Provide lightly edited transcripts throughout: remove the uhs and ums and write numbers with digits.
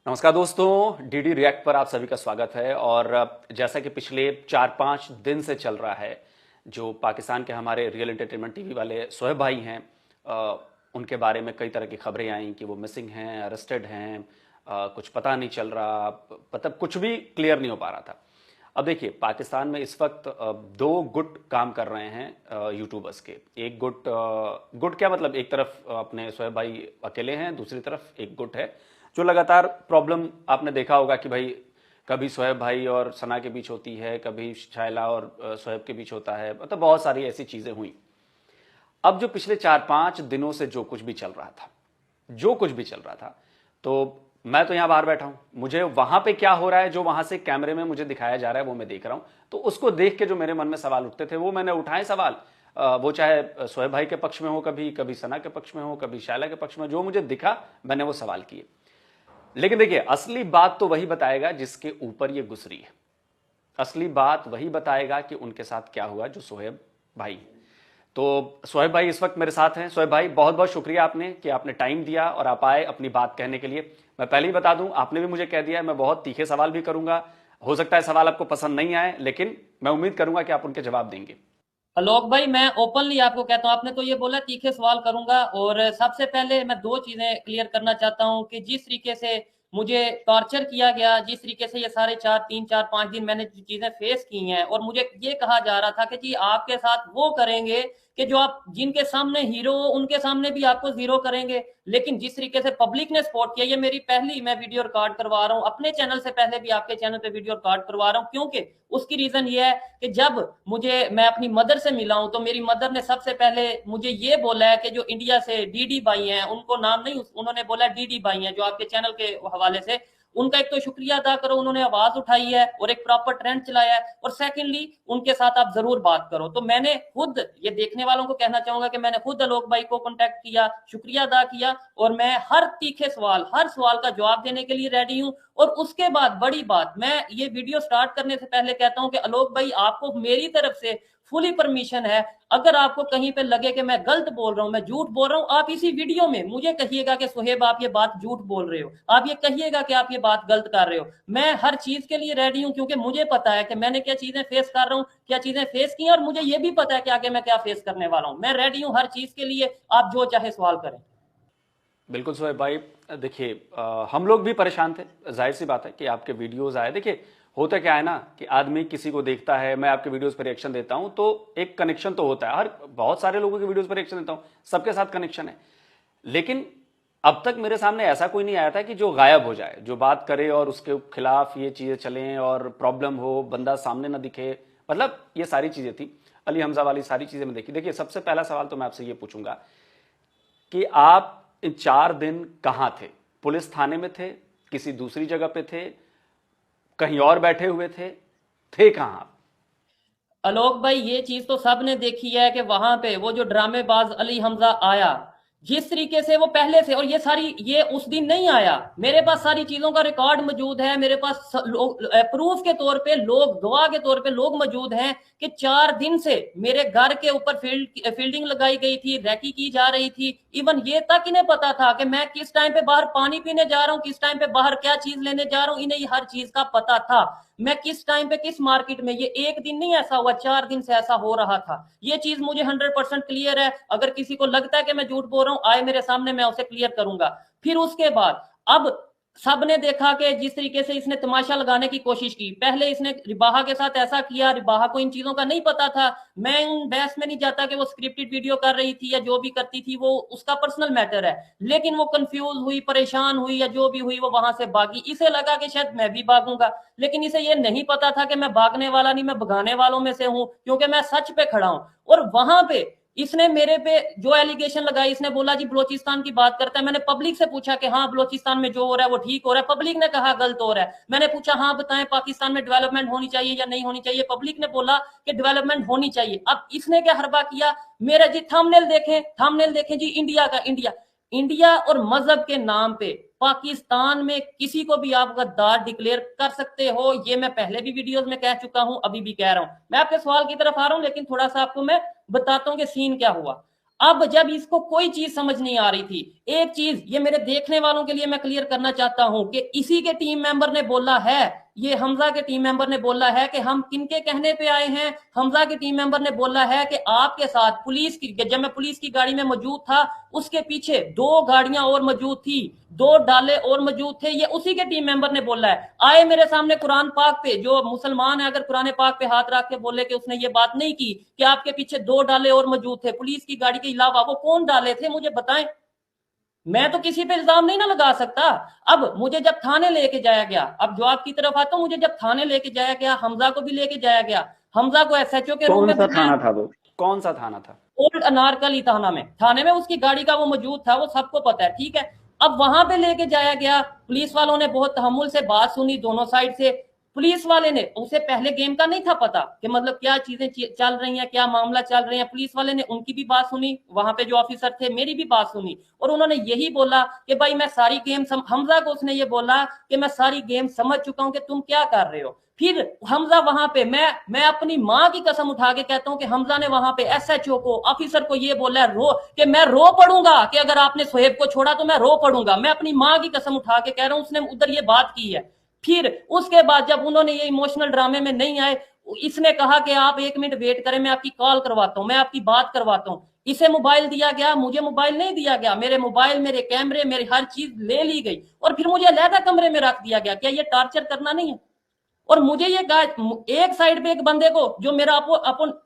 नमस्कार दोस्तों, DD react पर आप सभी का स्वागत है। और जैसा कि पिछले 4-5 दिन से चल रहा है, जो पाकिस्तान के हमारे रियल एंटरटेनमेंट टीवी वाले शोएब भाई हैं, उनके बारे में कई तरह की खबरें आई कि वो मिसिंग हैं, अरेस्टेड हैं, कुछ पता नहीं चल रहा, मतलब कुछ भी क्लियर नहीं हो पा रहा था। अब देखिए, पाकिस्तान में इस वक्त दो गुट काम कर रहे हैं यूट्यूबर्स के। एक गुट क्या मतलब, एक तरफ अपने शोएब भाई अकेले हैं, दूसरी तरफ एक गुट है जो लगातार प्रॉब्लम, आपने देखा होगा कि भाई कभी शोएब भाई और सना के बीच होती है, कभी शायला और शोएब के बीच होता है, मतलब बहुत सारी ऐसी चीजें हुई। अब जो पिछले 4-5 दिनों से जो कुछ भी चल रहा था, तो मैं तो यहां बाहर बैठा हूं, मुझे वहां पे क्या हो रहा है, जो वहां से कैमरे में मुझे दिखाया जा रहा है वो मैं देख रहा हूं। तो उसको देख के जो मेरे मन में सवाल उठते थे वो मैंने उठाए सवाल। वो चाहे शोएब भाई के पक्ष में हो, कभी कभी सना के पक्ष में हो, कभी शायला के पक्ष में, जो मुझे दिखा मैंने वो सवाल किए। लेकिन देखिए, असली बात तो वही बताएगा जिसके ऊपर ये गुजरी है। असली बात वही बताएगा कि उनके साथ क्या हुआ, जो शोएब भाई। तो शोएब भाई इस वक्त मेरे साथ हैं। शोएब भाई, बहुत बहुत शुक्रिया आपने कि आपने टाइम दिया और आप आए अपनी बात कहने के लिए। मैं पहले ही बता दूं, आपने भी मुझे कह दिया है मैं बहुत तीखे सवाल भी करूंगा। हो सकता है सवाल आपको पसंद नहीं आए, लेकिन मैं उम्मीद करूंगा कि आप उनके जवाब देंगे। आलोक भाई, मैं ओपनली आपको कहता हूँ, आपने तो ये बोला तीखे सवाल करूंगा। और सबसे पहले मैं दो चीजें क्लियर करना चाहता हूँ कि जिस तरीके से मुझे टॉर्चर किया गया, जिस तरीके से ये सारे 3-4-5 दिन मैंने जो चीजें फेस की हैं, और मुझे ये कहा जा रहा था कि जी आपके साथ वो करेंगे कि जो आप जिनके सामने हीरो हो उनके सामने भी आपको जीरो करेंगे। लेकिन जिस तरीके से पब्लिक ने सपोर्ट किया, ये मेरी पहली मैं वीडियो रिकॉर्ड करवा रहा हूँ अपने चैनल से, पहले भी आपके चैनल पे वीडियो रिकॉर्ड करवा रहा हूँ, क्योंकि उसकी रीजन ये है कि जब मैं अपनी मदर से मिला हूं तो मेरी मदर ने सबसे पहले मुझे ये बोला है कि जो इंडिया से डीडी भाई हैं, उनको नाम नहीं, उन्होंने बोला डीडी भाई हैं जो आपके चैनल के हवाले से, उनका एक तो शुक्रिया अदा करो, उन्होंने आवाज उठाई है और एक प्रॉपर ट्रेंड चलाया है, और सेकंडली उनके साथ आप जरूर बात करो। तो मैंने खुद ये देखने वालों को कहना चाहूंगा कि मैंने खुद आलोक भाई को कांटेक्ट किया, शुक्रिया अदा किया, और मैं हर तीखे सवाल, हर सवाल का जवाब देने के लिए रेडी हूं। और उसके बाद बड़ी बात, मैं ये वीडियो स्टार्ट करने से पहले कहता हूं कि आलोक भाई, आपको मेरी तरफ से फुली परमिशन है। अगर आपको कहीं पे लगे कि मैं गलत बोल रहा हूं, मैं झूठ बोल रहा हूं, आप इसी वीडियो में मुझे कहिएगा कि सुहेब आप ये बात झूठ बोल रहे हो, आप ये कहिएगा कि आप ये बात गलत कर रहे हो। मैं हर चीज के लिए रेडी हूं, क्योंकि मुझे पता है कि मैंने क्या चीजें फेस कर रहा हूं, क्या चीजें फेस की, और मुझे ये भी पता है कि आगे मैं क्या फेस करने वाला हूं। मैं रेडी हूं हर चीज के लिए, आप जो चाहे सवाल करें। बिल्कुल शोएब भाई, देखिए, हम लोग भी परेशान थे। जाहिर सी बात है कि आपके वीडियोस आए। देखिए, होता क्या है ना कि आदमी किसी को देखता है, मैं आपके वीडियोस पर रिएक्शन देता हूं तो एक कनेक्शन तो होता है। हर बहुत सारे लोगों के वीडियोस पर रिएक्शन देता हूं, सबके साथ कनेक्शन है। लेकिन अब तक मेरे सामने ऐसा कोई नहीं आया था कि जो गायब हो जाए, जो बात करे और उसके खिलाफ ये चीजें चलें और प्रॉब्लम हो, बंदा सामने ना दिखे। मतलब ये सारी चीजें थी, अली हमजा वाली सारी चीजें मैं देखी। देखिए, सबसे पहला सवाल तो मैं आपसे ये पूछूंगा कि आप इन 4 दिन कहां थे? पुलिस थाने में थे, किसी दूसरी जगह पे थे, कहीं और बैठे हुए थे कहां आप? आलोक भाई, ये चीज तो सबने देखी है कि वहां पे वो जो ड्रामेबाज अली हमजा आया, जिस तरीके से वो पहले से, और ये उस दिन नहीं आया, मेरे पास सारी चीजों का रिकॉर्ड मौजूद है, मेरे पास प्रूफ के तौर पे लोग, गवाह के तौर पे लोग मौजूद हैं कि 4 दिन से मेरे घर के ऊपर फील्डिंग लगाई गई थी, रैकी की जा रही थी। इवन ये तक इन्हें पता था कि मैं किस टाइम पे बाहर पानी पीने जा रहा हूँ, किस टाइम पे बाहर क्या चीज लेने जा रहा हूँ, इन्हें हर चीज का पता था। मैं किस टाइम पे किस मार्केट में, ये एक दिन नहीं ऐसा हुआ, 4 दिन से ऐसा हो रहा था। ये चीज मुझे 100% क्लियर है। अगर किसी को लगता है कि मैं झूठ बोल रहा हूं, आए मेरे सामने, मैं उसे क्लियर करूंगा। फिर उसके बाद अब सबने देखा कि जिस तरीके से इसने तमाशा लगाने की कोशिश की, पहले इसने रिबाहा के साथ ऐसा किया, रिबाहा को इन चीजों का नहीं पता था। मैं उन बहस में नहीं जाता कि वो स्क्रिप्टेड वीडियो कर रही थी या जो भी करती थी, वो उसका पर्सनल मैटर है। लेकिन वो कंफ्यूज हुई, परेशान हुई, या जो भी हुई, वो वहां से भागी। इसे लगा कि शायद मैं भी भागूंगा, लेकिन इसे ये नहीं पता था कि मैं भागने वाला नहीं, मैं भगाने वालों में से हूं, क्योंकि मैं सच पे खड़ा हूं। और वहां पे इसने मेरे पे जो एलिगेशन लगाई, इसने बोला जी बलोचिस्तान की बात करता है। मैंने पब्लिक से पूछा कि हाँ बलोचिस्तान में जो हो रहा है वो ठीक हो रहा है, पब्लिक ने कहा गलत हो रहा है। मैंने पूछा हाँ बताएं पाकिस्तान में डेवलपमेंट होनी चाहिए या नहीं होनी चाहिए, पब्लिक ने बोला कि डेवलपमेंट होनी चाहिए। अब इसने क्या हरबा किया, मेरा जी थंबनेल देखें, थंबनेल देखें जी, इंडिया का इंडिया, इंडिया और मजहब के नाम पे पाकिस्तान में किसी को भी आप गद्दार डिक्लेयर कर सकते हो। ये मैं पहले भी वीडियोस में कह चुका हूं, अभी भी कह रहा हूं। मैं आपके सवाल की तरफ आ रहा हूं, लेकिन थोड़ा सा आपको मैं बताता हूं कि सीन क्या हुआ। अब जब इसको कोई चीज समझ नहीं आ रही थी, एक चीज ये मेरे देखने वालों के लिए मैं क्लियर करना चाहता हूं कि इसी के टीम मेंबर ने बोला है, ये हमजा के टीम मेंबर ने बोला है कि हम किनके कहने पे आए हैं। हमजा के टीम मेंबर ने बोला है कि आपके साथ पुलिस की, जब मैं पुलिस की गाड़ी में मौजूद था उसके पीछे 2 गाड़ियां और मौजूद थी, 2 डाले और मौजूद थे। ये उसी के टीम मेंबर ने बोला है। आए मेरे सामने कुरान पाक पे, जो मुसलमान है अगर कुरान पाक पे हाथ रख के बोले कि उसने ये बात नहीं की कि आपके पीछे 2 डाले और मौजूद थे पुलिस की गाड़ी के अलावा, वो कौन डाले थे मुझे बताएं। मैं तो किसी पे इल्जाम नहीं ना लगा सकता। अब मुझे जब थाने लेके जाया गया, अब जो आपकी तरफ आता हूं, मुझे जब थाने लेके जाया गया, हमजा को भी लेके जाया गया, हमजा को एसएचओ के रूम कौन में सा थाना था वो? कौन सा थाना था? ओल्ड अनारकली थाने में उसकी गाड़ी का वो मौजूद था, वो सबको पता है, ठीक है। अब वहां पे लेके जाया गया, पुलिस वालों ने बहुत तहम्मुल से बात सुनी दोनों साइड से। पुलिस वाले ने, उसे पहले गेम का नहीं था पता कि मतलब क्या चीजें चल रही हैं, क्या मामला चल रही है। पुलिस वाले ने उनकी भी बात सुनी, वहां पे जो ऑफिसर थे मेरी भी बात सुनी, और उन्होंने यही बोला कि भाई मैं सारी गेम हमजा को उसने ये बोला कि मैं सारी गेम समझ चुका हूं कि तुम क्या कर रहे हो। फिर हमजा वहां पे, मैं अपनी माँ की कसम उठा के कहता हूं कि हमजा ने वहां पे एसएचओ को, ऑफिसर को ये बोला कि मैं रो पड़ूंगा कि अगर आपने सोहेब को छोड़ा तो मैं रो पड़ूंगा। मैं अपनी माँ की कसम उठा के कह रहा हूं, उसने उधर ये बात की है। फिर उसके बाद जब उन्होंने ये इमोशनल ड्रामे में नहीं आए, इसने कहा कि आप 1 मिनट वेट करें, मैं आपकी कॉल करवाता हूं, मैं आपकी बात करवाता हूं। इसे मोबाइल दिया गया, मुझे मोबाइल नहीं दिया गया। मेरे मोबाइल, मेरे कैमरे, मेरी हर चीज ले ली गई और फिर मुझे अलग कमरे में रख दिया गया। क्या ये टॉर्चर करना नहीं है? और मुझे ये एक साइड पे एक बंदे को, जो मेरा अपन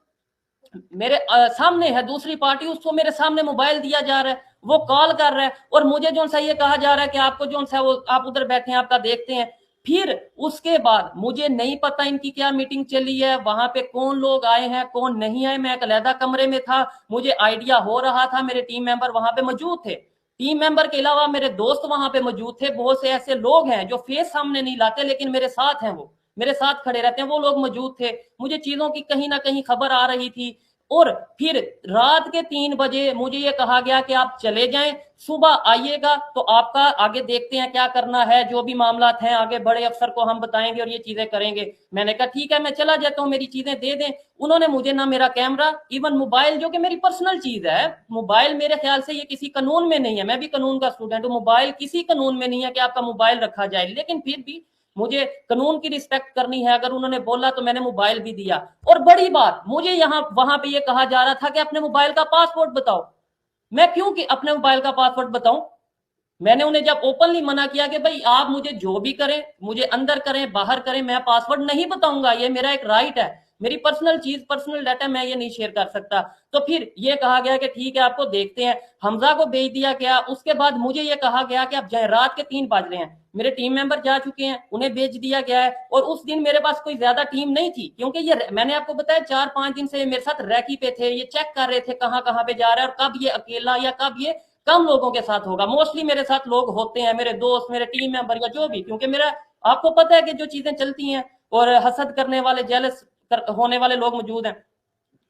मेरे सामने है, दूसरी पार्टी, उसको मेरे सामने मोबाइल दिया जा रहा है, वो कॉल कर रहा है, और मुझे जो सा ये कहा जा रहा है कि आपको जो सा वो आप उधर बैठे हैं, आपका देखते हैं। फिर उसके बाद मुझे नहीं पता इनकी क्या मीटिंग चली है, वहां पे कौन लोग आए हैं कौन नहीं आए। मैं एक अलहदा कमरे में था, मुझे आइडिया हो रहा था, मेरे टीम मेंबर वहां पे मौजूद थे। टीम मेंबर के अलावा मेरे दोस्त वहां पे मौजूद थे। बहुत से ऐसे लोग हैं जो फेस सामने नहीं लाते लेकिन मेरे साथ हैं, वो मेरे साथ खड़े रहते हैं, वो लोग मौजूद थे। मुझे चीजों की कहीं ना कहीं खबर आ रही थी। और फिर रात के 3 बजे मुझे ये कहा गया कि आप चले जाएं, सुबह आइएगा तो आपका आगे देखते हैं क्या करना है, जो भी मामला हैं आगे बड़े अफसर को हम बताएंगे और ये चीजें करेंगे। मैंने कहा ठीक है, मैं चला जाता हूँ, मेरी चीजें दे दें। उन्होंने मुझे ना मेरा कैमरा, इवन मोबाइल, जो कि मेरी पर्सनल चीज है, मोबाइल मेरे ख्याल से ये किसी कानून में नहीं है, मैं भी कानून का स्टूडेंट हूँ, मोबाइल किसी कानून में नहीं है कि आपका मोबाइल रखा जाए, लेकिन फिर भी मुझे कानून की रिस्पेक्ट करनी है। अगर उन्होंने बोला तो मैंने मोबाइल भी दिया। और बड़ी बात, मुझे यहाँ वहां पे ये कहा जा रहा था कि अपने मोबाइल का पासवर्ड बताओ। मैं क्यों कि अपने मोबाइल का पासवर्ड बताऊं? मैंने उन्हें जब ओपनली मना किया कि भाई आप मुझे जो भी करें, मुझे अंदर करें बाहर करें, मैं पासवर्ड नहीं बताऊंगा, ये मेरा एक राइट है, मेरी पर्सनल चीज, पर्सनल डाटा मैं ये नहीं शेयर कर सकता। तो फिर ये कहा गया कि ठीक है आपको देखते हैं, हमजा को भेज दिया गया। उसके बाद मुझे ये कहा गया कि आप जाए, रात के 3 बज रहे हैं, मेरे टीम मेंबर जा चुके हैं, उन्हें भेज दिया गया है। और उस दिन मेरे पास कोई ज्यादा टीम नहीं थी, क्योंकि ये मैंने आपको बताया 4-5 दिन से मेरे साथ रैकी पे थे, ये चेक कर रहे थे कहाँ कहाँ पे जा रहा है और कब ये अकेला या कब ये कम लोगों के साथ होगा। मोस्टली मेरे साथ लोग होते हैं, मेरे दोस्त, मेरे टीम मेंबर या जो भी, क्योंकि मेरा आपको पता है कि जो चीजें चलती हैं और हसद करने वाले, जेलस होने वाले लोग मौजूद हैं।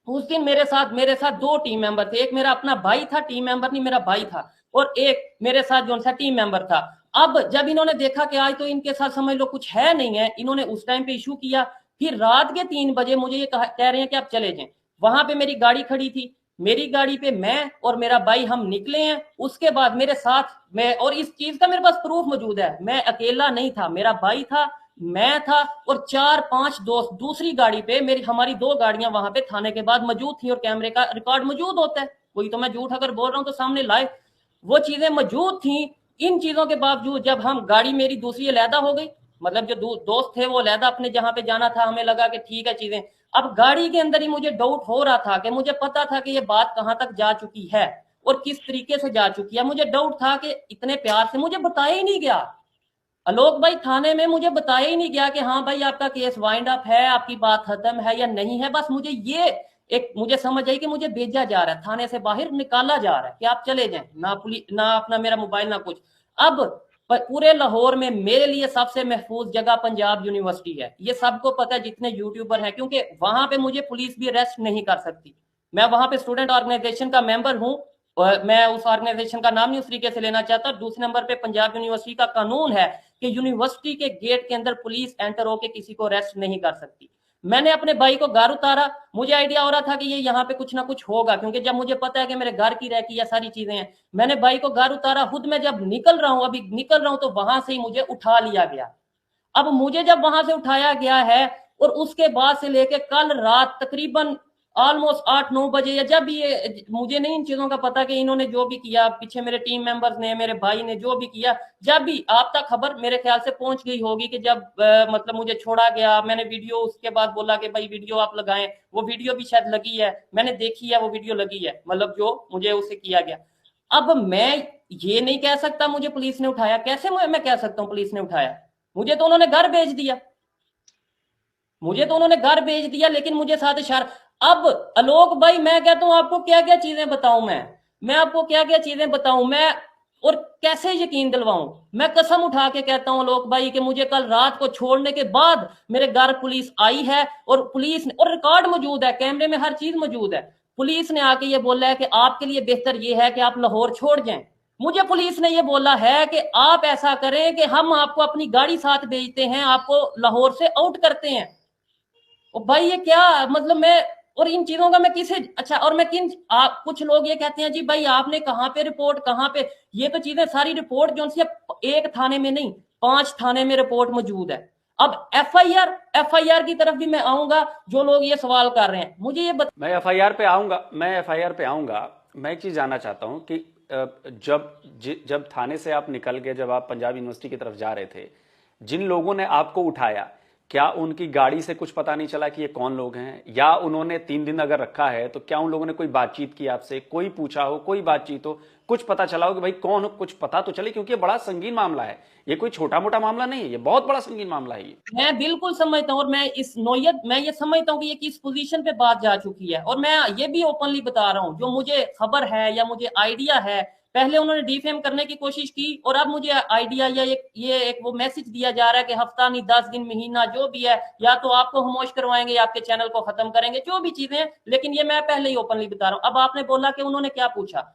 उस दिन मेरे साथ 2 टीम मेंबर थे, एक मेरा अपना भाई था, टीम मेंबर नहीं मेरा भाई था, और एक मेरे साथ जो सा टीम मेंबर था। अब जब इन्होंने देखा कि आज तो इनके साथ समझ लो कुछ है नहीं है, इन्होंने उस टाइम पे इशू किया। फिर रात के 3 बजे मुझे ये कह रहे हैं कि आप चले जाएं। वहां पे मेरी गाड़ी खड़ी थी, मेरी गाड़ी पे मैं और मेरा भाई हम निकले हैं। उसके बाद मेरे साथ मैं, और इस चीज का मेरे पास प्रूफ मौजूद है, मैं अकेला नहीं था, मेरा भाई था, मैं था और 4-5 दोस्त दूसरी गाड़ी पे, मेरी हमारी 2 गाड़ियां वहां पे थाने के बाद मौजूद थी और कैमरे का रिकॉर्ड मौजूद होता है। वही तो मैं झूठ अगर बोल रहा हूं तो सामने लाए, वो चीजें मौजूद थी। इन चीजों के बावजूद जब हम गाड़ी मेरी दूसरी अलहदा हो गई, मतलब जो दोस्त थे वो अलहदा अपने जहां पे जाना था, हमें लगा कि ठीक है चीजें। अब गाड़ी के अंदर ही मुझे डाउट हो रहा था कि मुझे पता था कि ये बात कहां तक जा चुकी है और किस तरीके से जा चुकी है। मुझे डाउट था कि इतने प्यार से मुझे बताया ही नहीं गया आलोक भाई, थाने में मुझे बताया ही नहीं गया कि हाँ भाई आपका केस वाइंड अप है, आपकी बात खत्म है या नहीं है। बस मुझे ये एक मुझे समझ आई कि मुझे भेजा जा रहा है, थाने से बाहर निकाला जा रहा है कि आप चले जाएं, ना पुलिस, ना अपना मेरा मोबाइल, ना कुछ। अब पूरे लाहौर में मेरे लिए सबसे महफूज जगह पंजाब यूनिवर्सिटी है, ये सबको पता है जितने यूट्यूबर हैं, क्योंकि वहां पे मुझे पुलिस भी अरेस्ट नहीं कर सकती। मैं वहां पे स्टूडेंट ऑर्गेनाइजेशन का मेंबर हूं और मैं उस ऑर्गेनाइजेशन का नाम नहीं उस तरीके से लेना चाहता। दूसरे नंबर पे पंजाब यूनिवर्सिटी का कानून है कि यूनिवर्सिटी के गेट के अंदर पुलिस एंटर होकर किसी को अरेस्ट नहीं कर सकती। मैंने अपने भाई को घर उतारा, मुझे आइडिया हो रहा था कि ये यहाँ पे कुछ ना कुछ होगा, क्योंकि जब मुझे पता है कि मेरे घर की रहती है सारी चीजें हैं। मैंने भाई को घर उतारा, खुद मैं जब निकल रहा हूँ, अभी निकल रहा हूँ, तो वहां से ही मुझे उठा लिया गया। अब मुझे जब वहां से उठाया गया है, और उसके बाद से लेके कल रात तकरीबन ऑलमोस्ट 8-9 बजे, या जब ये, मुझे नहीं इन चीजों का पता कि इन्होंने जो भी किया पीछे, मेरे टीम मेंबर्स ने, मेरे भाई ने जो भी किया, जब भी आप तक खबर मेरे ख्याल से पहुंच गई होगी कि जब मतलब मुझे छोड़ा गया, मैंने वीडियो उसके बाद बोला कि भाई वीडियो आप लगाएं, वो वीडियो भी शायद लगी है, मैंने देखी है, वो वीडियो लगी है, मतलब जो मुझे उससे किया गया। अब मैं ये नहीं कह सकता मुझे पुलिस ने उठाया, कैसे मैं कह सकता हूँ पुलिस ने उठाया? मुझे तो उन्होंने घर भेज दिया, मुझे तो उन्होंने घर भेज दिया, लेकिन मुझे साथ इशारा। अब आलोक भाई, मैं कहता हूं आपको क्या क्या चीजें बताऊं, मैं आपको क्या क्या चीजें बताऊं मैं, और कैसे यकीन दिलवाऊं? मैं कसम उठा के कहता हूं आलोक भाई कि मुझे कल रात को छोड़ने के बाद मेरे घर पुलिस आई है, और पुलिस ने, और रिकॉर्ड मौजूद है, कैमरे में हर चीज मौजूद है, पुलिस ने आके ये बोला है कि आपके लिए बेहतर ये है कि आप लाहौर छोड़ जाएं। मुझे पुलिस ने ये बोला है कि आप ऐसा करें कि हम आपको अपनी गाड़ी साथ भेजते हैं, आपको लाहौर से आउट करते हैं। और भाई ये क्या, मतलब मैं, और इन चीजों का मैं किसे, अच्छा, और मैं किन, आप कुछ लोग ये कहते हैं जी भाई आपने कहाँ पे रिपोर्ट, कहाँ पे, ये तो चीजें सारी रिपोर्ट जो सी एक थाने में नहीं, 5 थाने में रिपोर्ट मौजूद है। अब एफआईआर की तरफ भी मैं आऊंगा, जो लोग ये सवाल कर रहे हैं मुझे ये मैं एफआईआर पे आऊंगा, मैं एक चीज जानना चाहता हूं कि जब थाने से आप निकल के जब आप पंजाब यूनिवर्सिटी की तरफ जा रहे थे, जिन लोगों ने आपको उठाया, क्या उनकी गाड़ी से कुछ पता नहीं चला कि ये कौन लोग हैं? या उन्होंने 3 दिन अगर रखा है तो क्या उन लोगों ने कोई बातचीत की आपसे, कोई पूछा हो, कोई बातचीत हो, कुछ पता चला हो कि भाई कौन हो, कुछ पता तो चले, क्योंकि ये बड़ा संगीन मामला है, ये कोई छोटा मोटा मामला नहीं है, ये बहुत बड़ा संगीन मामला है ये। मैं बिल्कुल समझता हूँ, और मैं इस नोयत, मैं ये समझता हूँ कि ये किस पोजीशन पे बात जा चुकी है, और मैं ये भी ओपनली बता रहा हूँ, जो मुझे खबर है या मुझे आइडिया है, पहले उन्होंने डिफेम करने की कोशिश की, और अब मुझे आइडिया या एक वो मैसेज दिया जा रहा है कि हफ्ता नहीं, 10 दिन, महीना, जो भी है, या तो आपको खामोश करवाएंगे या आपके चैनल को खत्म करेंगे, जो भी चीजें। लेकिन ये मैं पहले ही ओपनली बता रहा हूँ। अब आपने बोला कि उन्होंने क्या पूछा,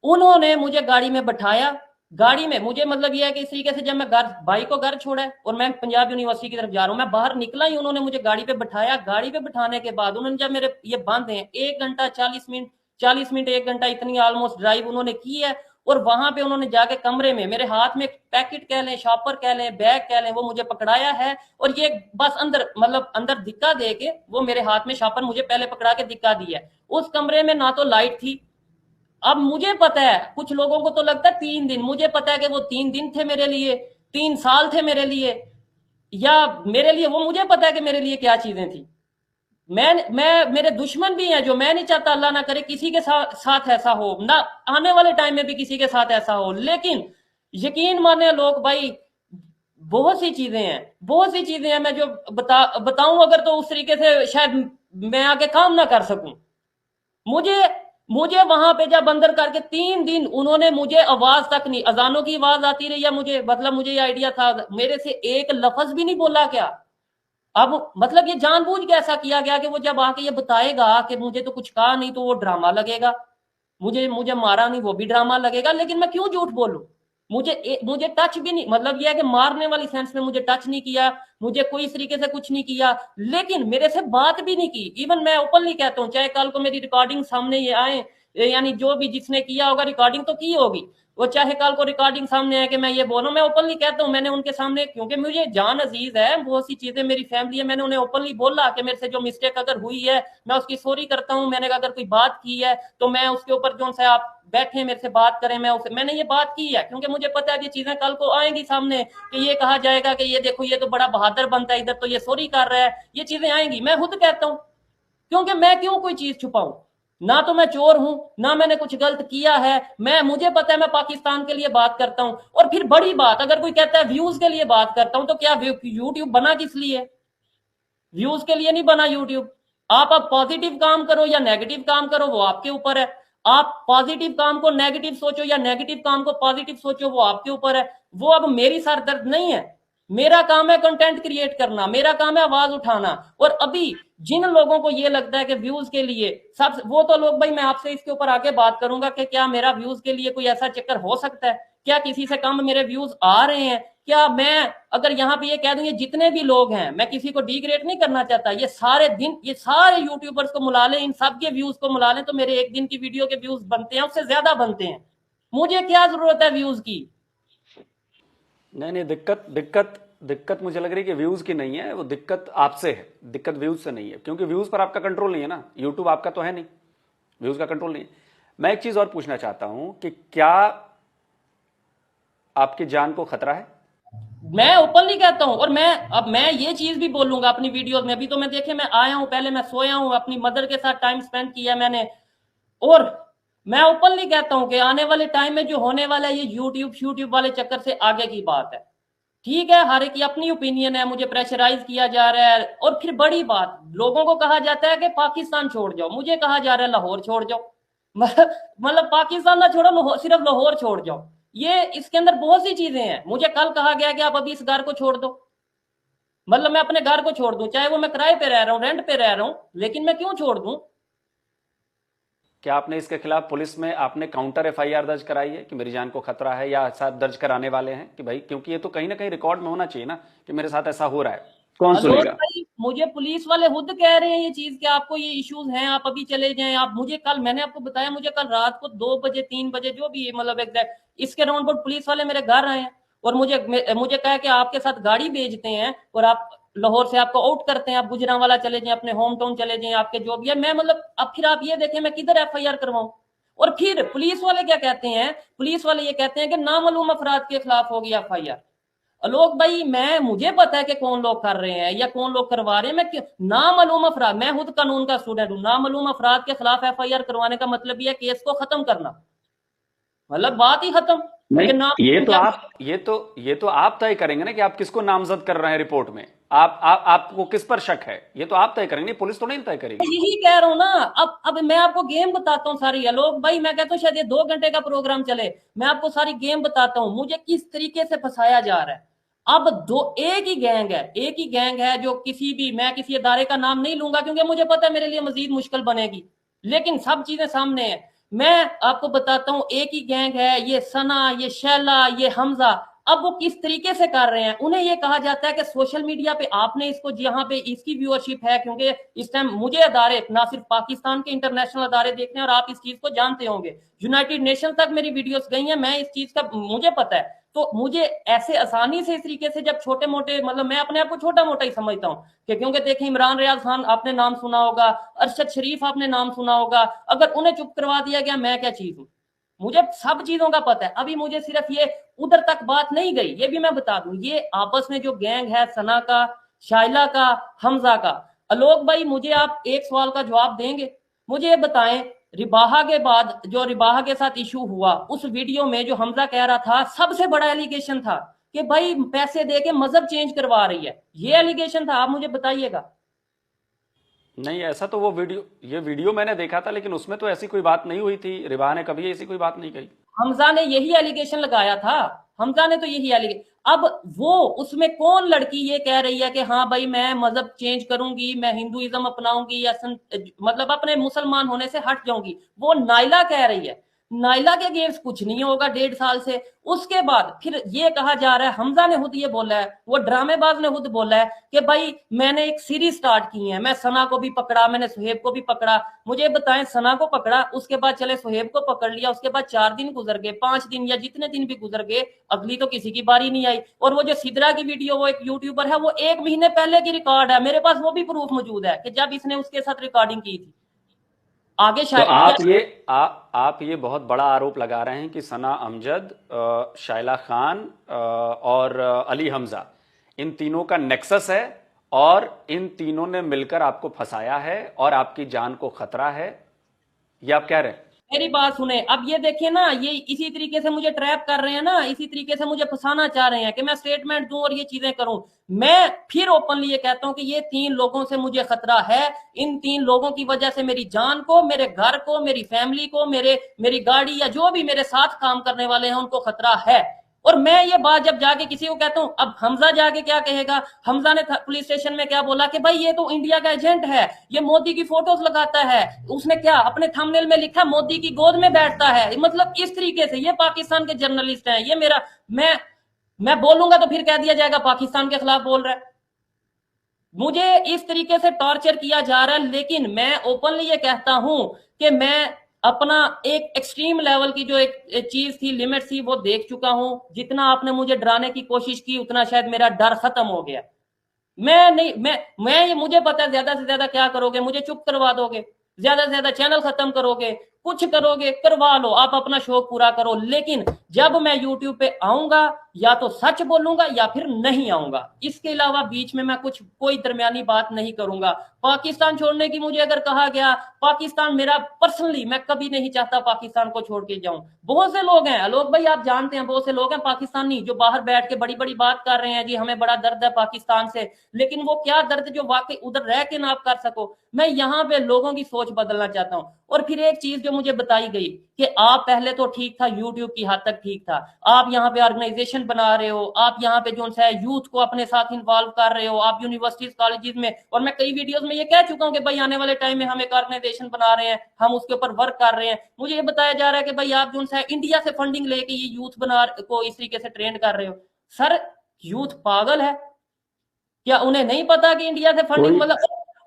उन्होंने मुझे गाड़ी में बैठाया, गाड़ी में मुझे, मतलब ये है कि इस तरीके से जब मैं घर, भाई को घर छोड़ा है और मैं पंजाब यूनिवर्सिटी की तरफ जा रहा हूँ, मैं बाहर निकला ही उन्होंने मुझे गाड़ी पे बैठाया। गाड़ी पे बैठाने के बाद उन्होंने जब मेरे ये बंद हैं, 1 घंटा 40 मिनट, 40 मिनट 1 घंटा इतनी ऑलमोस्ट ड्राइव उन्होंने की है, और वहां पे उन्होंने जाके कमरे में मेरे हाथ में पैकेट कह लें, शॉपर कह लें, बैग कह लें, वो मुझे पकड़ाया है, और ये बस अंदर, मतलब अंदर धिक्का दे के वो मेरे हाथ में शॉपर मुझे पहले पकड़ा के धिक्का दिया है। उस कमरे में ना तो लाइट थी, अब मुझे पता है कुछ लोगों को तो लगता है 3 दिन, मुझे पता है कि वो 3 दिन थे मेरे लिए, 3 साल थे मेरे लिए, या मेरे लिए, वो मुझे पता है कि मेरे लिए क्या चीजें थी। मैं मेरे दुश्मन भी हैं, जो मैं नहीं चाहता अल्लाह ना करे किसी के साथ ऐसा हो, ना आने वाले टाइम में भी किसी के साथ ऐसा हो, लेकिन यकीन माने लोग भाई, बहुत सी चीजें हैं, बहुत सी चीजें हैं, मैं जो बताऊं अगर, तो उस तरीके से शायद मैं आगे काम ना कर सकूं। मुझे मुझे वहां पे जब अंदर करके 3 दिन उन्होंने मुझे आवाज तक नहीं, अजानों की आवाज आती रही, या मुझे, मतलब मुझे ये आइडिया था, मेरे से एक लफ्ज भी नहीं बोला क्या। अब मतलब ये जानबूझ के ऐसा किया गया कि वो जब आके ये बताएगा कि मुझे तो कुछ कहा नहीं, तो वो ड्रामा लगेगा, मुझे मुझे मारा नहीं, वो भी ड्रामा लगेगा, लेकिन मैं क्यों झूठ बोलूं? मुझे टच भी नहीं, मतलब ये है कि मारने वाली सेंस में मुझे टच नहीं किया, मुझे कोई इस तरीके से कुछ नहीं किया, लेकिन मेरे से बात भी नहीं की। इवन मैं ओपनली कहता हूँ, चाहे कल को मेरी रिकॉर्डिंग सामने ये आए, यानी जो भी जिसने किया होगा, रिकॉर्डिंग तो की होगी, वो चाहे कल को रिकॉर्डिंग सामने आए कि मैं ये बोलूं, मैं ओपनली कहता हूँ, मैंने उनके सामने, क्योंकि मुझे जान अजीज है, बहुत सी चीजें मेरी फैमिली है, मैंने उन्हें ओपनली बोला कि मेरे से जो मिस्टेक अगर हुई है मैं उसकी सॉरी करता हूँ, मैंने अगर कोई बात की है तो मैं उसके ऊपर जो से आप बैठे मेरे से बात करें, मैंने ये बात की है, क्योंकि मुझे पता है ये चीजें कल को आएंगी सामने, कि ये कहा जाएगा कि ये देखो ये तो बड़ा बहादुर बनता है, इधर तो ये सॉरी कर रहा है, ये चीजें आएंगी, मैं खुद कहता हूँ, क्योंकि मैं क्यों कोई चीज छुपाऊं? ना तो मैं चोर हूं, ना मैंने कुछ गलत किया है, मुझे पता है मैं पाकिस्तान के लिए बात करता हूं। और फिर बड़ी बात, अगर कोई कहता है व्यूज के लिए बात करता हूं, तो क्या यूट्यूब बना किस लिए? व्यूज के लिए नहीं बना यूट्यूब। आप पॉजिटिव काम करो या नेगेटिव काम करो, वो आपके ऊपर है। आप पॉजिटिव काम को नेगेटिव सोचो या नेगेटिव काम को पॉजिटिव सोचो, वो आपके ऊपर है। वो अब मेरी सर दर्द नहीं है। मेरा काम है कंटेंट क्रिएट करना, मेरा काम है आवाज उठाना। और अभी जिन लोगों को ये लगता है कि व्यूज के लिए सब, वो तो लोग भाई, मैं आपसे इसके ऊपर आगे बात करूंगा कि क्या मेरा व्यूज के लिए कोई ऐसा चक्कर हो सकता है? क्या किसी से कम मेरे व्यूज आ रहे हैं? क्या मैं अगर यहाँ पे ये कह दूं ये जितने भी लोग हैं, मैं किसी को डिग्रेड नहीं करना चाहता, ये सारे दिन ये सारे यूट्यूबर्स को मिला लें, इन सब के व्यूज को मिला लें तो मेरे एक दिन की वीडियो के व्यूज बनते हैं उससे ज्यादा बनते हैं। मुझे क्या जरूरत है व्यूज की? नहीं नहीं, दिक्कत दिक्कत दिक्कत मुझे लग रही है कि व्यूज की नहीं है, वो दिक्कत आपसे है, दिक्कत व्यूज से नहीं है, क्योंकि व्यूज पर आपका कंट्रोल नहीं है ना, यूट्यूब आपका तो है नहीं, व्यूज का कंट्रोल नहीं है। मैं एक चीज और पूछना चाहता हूं कि क्या आपकी जान को खतरा है? मैं ओपनली कहता हूं, और मैं ये चीज भी बोलूंगा अपनी वीडियोस में भी। तो मैं देखे, मैं आया हूं, पहले मैं सोया हूं, अपनी मदर के साथ टाइम स्पेंड किया मैंने, और मैं ओपनली कहता हूं कि आने वाले टाइम में जो होने वाला है ये यूट्यूब वाले चक्कर से आगे की बात है। ठीक है, हर एक की अपनी ओपिनियन है, मुझे प्रेशराइज किया जा रहा है, और फिर बड़ी बात, लोगों को कहा जाता है कि पाकिस्तान छोड़ जाओ, मुझे कहा जा रहा है लाहौर छोड़ जाओ। मतलब पाकिस्तान ना छोड़ो, सिर्फ लाहौर छोड़ जाओ। ये इसके अंदर बहुत सी चीजें हैं। मुझे कल कहा गया कि आप अभी इस घर को छोड़ दो, मतलब मैं अपने घर को छोड़ दूं, चाहे वो मैं किराए पे रह रहा हूँ, रेंट पे रह रहा हूँ, लेकिन मैं क्यों छोड़ दूं? क्या आपने इसके खिलाफ पुलिस में आपने काउंटर एफआईआर दर्ज कराई है कि मेरी जान को खतरा है, या साथ दर्ज कराने वाले हैं कि भाई, क्योंकि ये तो कहीं ना कहीं रिकॉर्ड में होना चाहिए ना कि मेरे साथ ऐसा हो रहा है, कौन अलोक सुनेगा? भाई, मुझे पुलिस वाले खुद कह रहे हैं ये चीज कि आपको ये इश्यूज हैं, आप अभी चले जाएं। आप मुझे कल, मैंने आपको बताया, मुझे कल रात को 2 बजे 3 बजे जो भी मतलब एग्जैक्ट इसके राउंड पर पुलिस वाले मेरे घर आए हैं, और मुझे कहा कि आपके साथ गाड़ी भेजते हैं और आप लाहौर से आपको आउट करते हैं, आप गुजरांवाला चले जाएं, अपने होम टाउन चले जाएं, आपके जो भी है। मैं मतलब अब फिर आप ये देखें मैं किधर एफआईआर करवाऊं? और फिर पुलिस वाले क्या कहते हैं? पुलिस वाले ये कहते हैं कि नामालूम अफराद के खिलाफ होगी एफआईआर। आलोक भाई, मुझे पता है कि कौन लोग कर रहे हैं या कौन लोग करवा रहे हैं। मैं नामालूम अफराद, मैं खुद कानून का स्टूडेंट हूं, नामालूम अफराद के खिलाफ एफआईआर करवाने का मतलब ये है केस को खत्म करना, मतलब बात ही खत्म। नहीं, कि नाम ये तो आप तय करेंगे ना कि आप किसको नामजद कर रहे हैं रिपोर्ट में। आपको किस पर शक है, ये तो आप तय करेंगे, पुलिस तो नहीं तय करेगी। यही कह रहा हूं ना। अब मैं आपको गेम बताता हूँ सारी। आलोक भाई, मैं कहता हूँ शायद ये 2 घंटे का प्रोग्राम चले, मैं आपको सारी गेम बताता हूँ मुझे किस तरीके से फंसाया जा रहा है। अब एक ही गैंग है जो किसी भी, मैं किसी अदारे का नाम नहीं लूंगा क्योंकि मुझे पता है मेरे लिए मजीद मुश्किल बनेगी, लेकिन सब चीजें सामने है। मैं आपको बताता हूँ, एक ही गैंग है, ये सना, ये शैला, ये हमजा। अब वो किस तरीके से कर रहे हैं, उन्हें ये कहा जाता है कि सोशल मीडिया पे आपने इसको, जहां पे इसकी व्यूअरशिप है, क्योंकि इस टाइम मुझे अदारे, ना सिर्फ पाकिस्तान के इंटरनेशनल अदारे देखने, और आप इस चीज को जानते होंगे, यूनाइटेड नेशन तक मेरी वीडियोस गई हैं, मैं इस चीज का मुझे पता है। तो मुझे ऐसे आसानी से इस तरीके से जब छोटे मोटे, मतलब मैं अपने आप को छोटा मोटा ही समझता हूँ कि, क्योंकि देखिए इमरान रियाज खान आपने नाम सुना होगा, अरशद शरीफ आपने नाम सुना होगा, अगर उन्हें चुप करवा दिया गया, मैं क्या चीज हूँ? मुझे सब चीजों का पता है। अभी मुझे सिर्फ ये उधर तक बात नहीं गई, ये भी मैं बता दूं, ये आपस में जो गैंग है सना का, शाइला का, हमजा का। आलोक भाई, मुझे आप एक सवाल का जवाब देंगे? मुझे ये बताएं, रिबाहा के बाद जो रिबाहा के साथ इशू हुआ, उस वीडियो में जो हमजा कह रहा था, सबसे बड़ा एलिगेशन था कि भाई पैसे दे के मजहब चेंज करवा रही है, ये एलिगेशन था। आप मुझे बताइएगा। नहीं, ऐसा तो ये वीडियो मैंने देखा था, लेकिन उसमें तो ऐसी कोई बात नहीं हुई थी, रिबा ने कभी ऐसी कोई बात नहीं कही। हमजा ने यही एलिगेशन लगाया था, हमजा ने तो यही एलिगेशन। अब वो उसमें कौन लड़की ये कह रही है कि हाँ भाई मैं मजहब चेंज करूंगी, मैं हिंदुइज्म अपनाऊंगी, या मतलब अपने मुसलमान होने से हट जाऊंगी? वो नाइला कह रही है। नाइला के अगेंस्ट कुछ नहीं होगा 1.5 साल से। उसके बाद फिर ये कहा जा रहा है, हमजा ने खुद ये बोला है, वो ड्रामेबाज ने खुद बोला है कि भाई मैंने एक सीरीज स्टार्ट की है, मैं सना को भी पकड़ा, मैंने सुहेब को भी पकड़ा। मुझे बताएं, सना को पकड़ा, उसके बाद चले सुहेब को पकड़ लिया, उसके बाद 4 दिन गुजर गए, 5 दिन, या जितने दिन भी गुजर गए, अगली तो किसी की बारी नहीं आई। और वो जो सिद्रा की वीडियो, वो एक यूट्यूबर है, वो 1 महीने पहले की रिकॉर्ड है, मेरे पास वो भी प्रूफ मौजूद है कि जब इसने उसके साथ रिकॉर्डिंग की थी। आगे तो शायद आप ये बहुत बड़ा आरोप लगा रहे हैं कि सना अमजद, शाइला खान और अली हमजा, इन तीनों का नेक्सस है, और इन तीनों ने मिलकर आपको फंसाया है और आपकी जान को खतरा है, ये आप कह रहे हैं? मेरी बात सुने। अब ये देखिए ना, ये इसी तरीके से मुझे ट्रैप कर रहे हैं ना, इसी तरीके से मुझे फंसाना चाह रहे हैं कि मैं स्टेटमेंट दूं और ये चीजें करूं। मैं फिर ओपनली ये कहता हूं कि ये 3 लोगों से मुझे खतरा है। इन 3 लोगों की वजह से मेरी जान को, मेरे घर को, मेरी फैमिली को, मेरी गाड़ी, या जो भी मेरे साथ काम करने वाले हैं उनको खतरा है। और मैं ये बात जब जाके किसी को कहता हूं, अब हमजा जाके क्या कहेगा? हमजा ने पुलिस स्टेशन में क्या बोला कि भाई ये तो इंडिया का एजेंट है, ये मोदी की फोटोज लगाता है, उसने क्या अपने थंबनेल में लिखा, मोदी की गोद में बैठता है। मतलब इस तरीके से ये पाकिस्तान के जर्नलिस्ट हैं। ये मेरा, मैं मैं बोलूंगा तो फिर कह दिया जाएगा पाकिस्तान के खिलाफ बोल रहा है। मुझे इस तरीके से टॉर्चर किया जा रहा है, लेकिन मैं ओपनली ये कहता हूं कि मैं अपना एक एक्सट्रीम लेवल की जो एक चीज थी, लिमिट थी, वो देख चुका हूं। जितना आपने मुझे डराने की कोशिश की उतना शायद मेरा डर खत्म हो गया। मैं नहीं मैं ये मुझे पता है ज्यादा से ज्यादा क्या करोगे, मुझे चुप करवा दोगे, ज्यादा से ज्यादा चैनल खत्म करोगे, कुछ करोगे करवा लो, आप अपना शौक पूरा करो। लेकिन जब मैं यूट्यूब पे आऊंगा या तो सच बोलूंगा या फिर नहीं आऊंगा, इसके अलावा बीच में मैं कुछ कोई दरमियानी बात नहीं करूंगा। पाकिस्तान छोड़ने की मुझे अगर कहा गया, पाकिस्तान मेरा पर्सनली, मैं कभी नहीं चाहता पाकिस्तान को छोड़ के जाऊं। बहुत से लोग हैं आलोक भाई, आप जानते हैं, बहुत से लोग हैं पाकिस्तानी जो बाहर बैठ के बड़ी बड़ी बात कर रहे हैं, जी हमें बड़ा दर्द है पाकिस्तान से। लेकिन वो क्या दर्द जो वाकई उधर रह के ना आप कर सको। मैं यहाँ पे लोगों की सोच बदलना चाहता हूँ। और फिर एक चीज जो मुझे बताई गई कि आप पहले तो ठीक था, यूट्यूब की हद तक ठीक था, आप यहाँ पे ऑर्गेनाइजेशन बना रहे हो, आप यहाँ पे जो है यूथ को अपने साथ इन्वॉल्व कर रहे हो, आप यूनिवर्सिटीज कॉलेजेस में, और मैं कई वीडियोस में ये कह चुका हूँ कि भाई आने वाले टाइम में हम एक ऑर्गेनाइजेशन बना रहे हैं, हम उसके ऊपर वर्क कर रहे हैं। मुझे ये बताया जा रहा है कि भाई आप जो है इंडिया से फंडिंग लेके ये यूथ बना को इस तरीके से ट्रेंड कर रहे हो। सर, यूथ पागल है क्या? उन्हें नहीं पता कि इंडिया से फंडिंग कोई मतलब?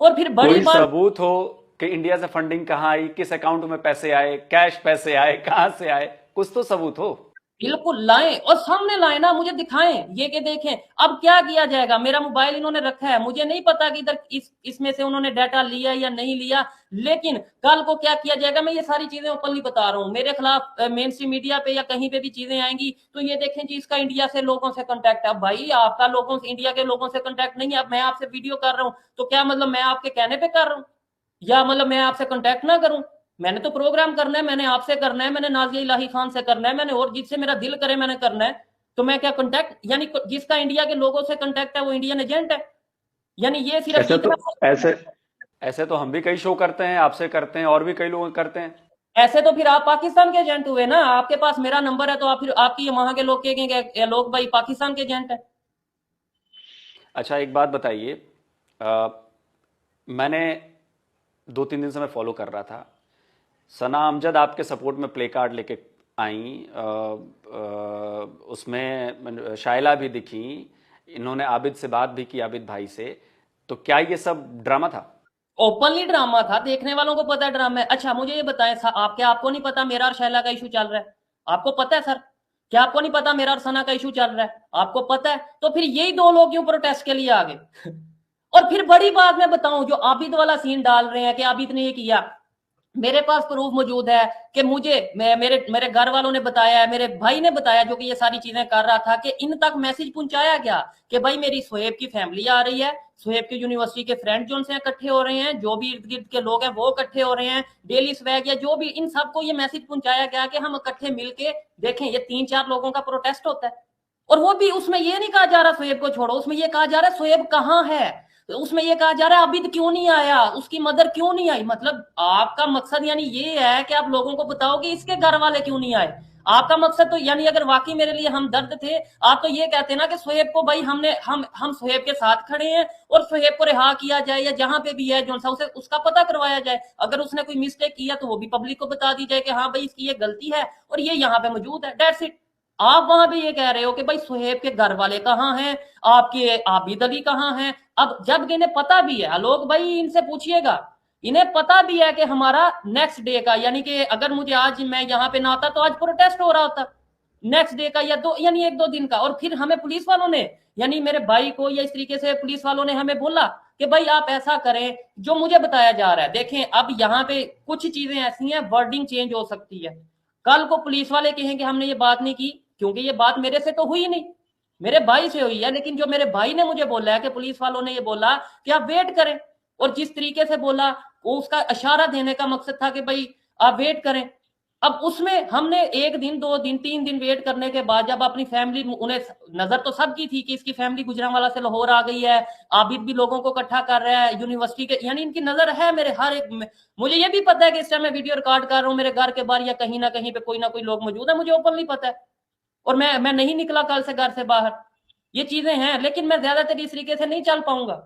और फिर बड़ी कोई बात, सबूत हो कि इंडिया से फंडिंग कहाँ आई, किस अकाउंट में पैसे आए, कैश पैसे आए, कहां से आए, कुछ तो सबूत हो। बिल्कुल लाएं और सामने लाएं ना, मुझे दिखाएं ये कि देखें। अब क्या किया जाएगा? मेरा मोबाइल इन्होंने रखा है, मुझे नहीं पता कि इधर इसमें से उन्होंने डाटा लिया या नहीं लिया, लेकिन कल को क्या किया जाएगा, मैं ये सारी चीजें ओपनली बता रहा हूँ। मेरे खिलाफ मेन स्ट्रीम मीडिया पे या कहीं पे भी चीजें आएंगी तो ये देखें जी इसका इंडिया से लोगों से कांटेक्ट है। भाई आपका लोगों से, इंडिया के लोगों से कांटेक्ट नहीं है। अब मैं आपसे वीडियो कर रहा हूँ तो क्या मतलब मैं आपके कहने पे कर रहा हूँ, या मतलब मैं आपसे कांटेक्ट ना करूं? मैंने तो प्रोग्राम करना है, मैंने आपसे करना है, मैंने नाजिया इलाही खान से करना है, मैंने और जिससे मेरा दिल करे मैंने करना है। तो मैं क्या कांटेक्ट, यानी जिसका इंडिया के लोगों से कांटेक्ट है वो इंडियन एजेंट है? यानी ये सिर्फ ऐसे तो इतना, ऐसे ऐसे तो हम भी कई शो करते हैं, आपसे करते हैं, और भी कई लोग करते हैं। ऐसे तो फिर आप पाकिस्तान के एजेंट हुए ना। आपके पास मेरा नंबर है तो आप फिर आपकी वहां के लोग कहेंगे लोग भाई पाकिस्तान के एजेंट है। अच्छा, एक बात बताइए। अ, मैंने 2-3 दिन से मैं फॉलो कर रहा था। सना अमजद आपके सपोर्ट में प्ले कार्ड लेके आई। उसमें शाइला भी दिखी। इन्होंने आबिद से बात भी की, आबिद भाई से। तो क्या ये सब ड्रामा था? ओपनली ड्रामा था, देखने वालों को पता है ड्रामा है। अच्छा मुझे ये बताएं, आपको नहीं पता मेरा और शैला का इशू चल रहा है? आपको पता है सर? क्या आपको नहीं पता मेरा और सना का इशू चल रहा है? आपको पता है? तो फिर यही दो लोग क्यों प्रोटेस्ट के लिए आ गए? और फिर बड़ी बात मैं बताऊं, जो आबिद वाला सीन डाल रहे हैं कि आबिद ने ये किया, मेरे पास प्रूफ मौजूद है कि मुझे मेरे मेरे घर वालों ने बताया है, मेरे भाई ने बताया जो कि ये सारी चीजें कर रहा था, कि इन तक मैसेज पहुंचाया गया कि भाई मेरी सोहेब की फैमिली आ रही है, सोहेब की यूनिवर्सिटी के फ्रेंड जो उनसे इकट्ठे हो रहे हैं, जो भी इर्द गिर्द के लोग हैं वो इकट्ठे हो रहे हैं, डेली स्वैग या जो भी, इन सबको ये मैसेज पहुंचाया गया कि हम इकट्ठे मिलके देखें। ये 3-4 लोगों का प्रोटेस्ट होता है, और वो भी उसमें ये नहीं कहा जा रहा सोहेब को छोड़ो, उसमें ये कहा जा रहा है सोहेब कहाँ है, उसमें ये कहा जा रहा है अबिद क्यों नहीं आया, उसकी मदर क्यों नहीं आई। मतलब आपका मकसद यानी ये है कि आप लोगों को बताओ कि इसके घर वाले क्यों नहीं आए। आपका मकसद तो यानी अगर वाकई मेरे लिए हम दर्द थे, आप तो ये कहते ना कि सोहेब को भाई हम सोहेब के साथ खड़े हैं और सोहेब को रिहा किया जाए, या जहां पे भी है जो सा उसे उसका पता करवाया जाए। अगर उसने कोई मिस्टेक किया तो वो भी पब्लिक को बता दी जाए कि हाँ भाई इसकी ये गलती है और ये यहाँ पे मौजूद है, दैट्स इट। आप वहां पे ये कह रहे हो कि भाई सोहेब के घर वाले कहाँ हैं, आपके आबिद अली कहाँ हैं। अब जब इन्हें पता भी है, आलोक भाई इनसे पूछिएगा, इन्हें पता भी है कि हमारा नेक्स्ट डे का, यानी कि अगर मुझे आज मैं यहाँ पे ना आता तो आज प्रोटेस्ट हो रहा होता नेक्स्ट डे का, या दो यानी 1-2 दिन का। और फिर हमें पुलिस वालों ने, यानी मेरे भाई को या इस तरीके से पुलिस वालों ने हमें बोला कि भाई आप ऐसा करें जो मुझे बताया जा रहा है। देखें अब यहाँ पे कुछ चीजें ऐसी हैं, वर्डिंग चेंज हो सकती है। कल को पुलिस वाले कहेंगे हमने ये बात नहीं की, क्योंकि ये बात मेरे से तो हुई नहीं, मेरे भाई से हुई है। लेकिन जो मेरे भाई ने मुझे बोला है कि पुलिस वालों ने ये बोला कि आप वेट करें, और जिस तरीके से बोला वो उसका इशारा देने का मकसद था कि भाई आप वेट करें। अब उसमें हमने 1 दिन 2 दिन 3 दिन वेट करने के बाद जब अपनी फैमिली, उन्हें नजर तो सबकी थी कि इसकी फैमिली गुजरांवाला से लाहौर आ गई है, आबिद भी लोगों को इकट्ठा कर रहा है यूनिवर्सिटी के, यानी इनकी नजर है मेरे हर एक में। मुझे ये भी पता है कि इस टाइम मैं वीडियो रिकॉर्ड कर रहा हूँ, मेरे घर के बाहर या कहीं ना कहीं पे कोई ना कोई लोग मौजूद है, मुझे ओपनली पता है। और मैं नहीं निकला कल से घर से बाहर, ये चीजें हैं। लेकिन मैं ज्यादातर इस तरीके से नहीं चल पाऊंगा।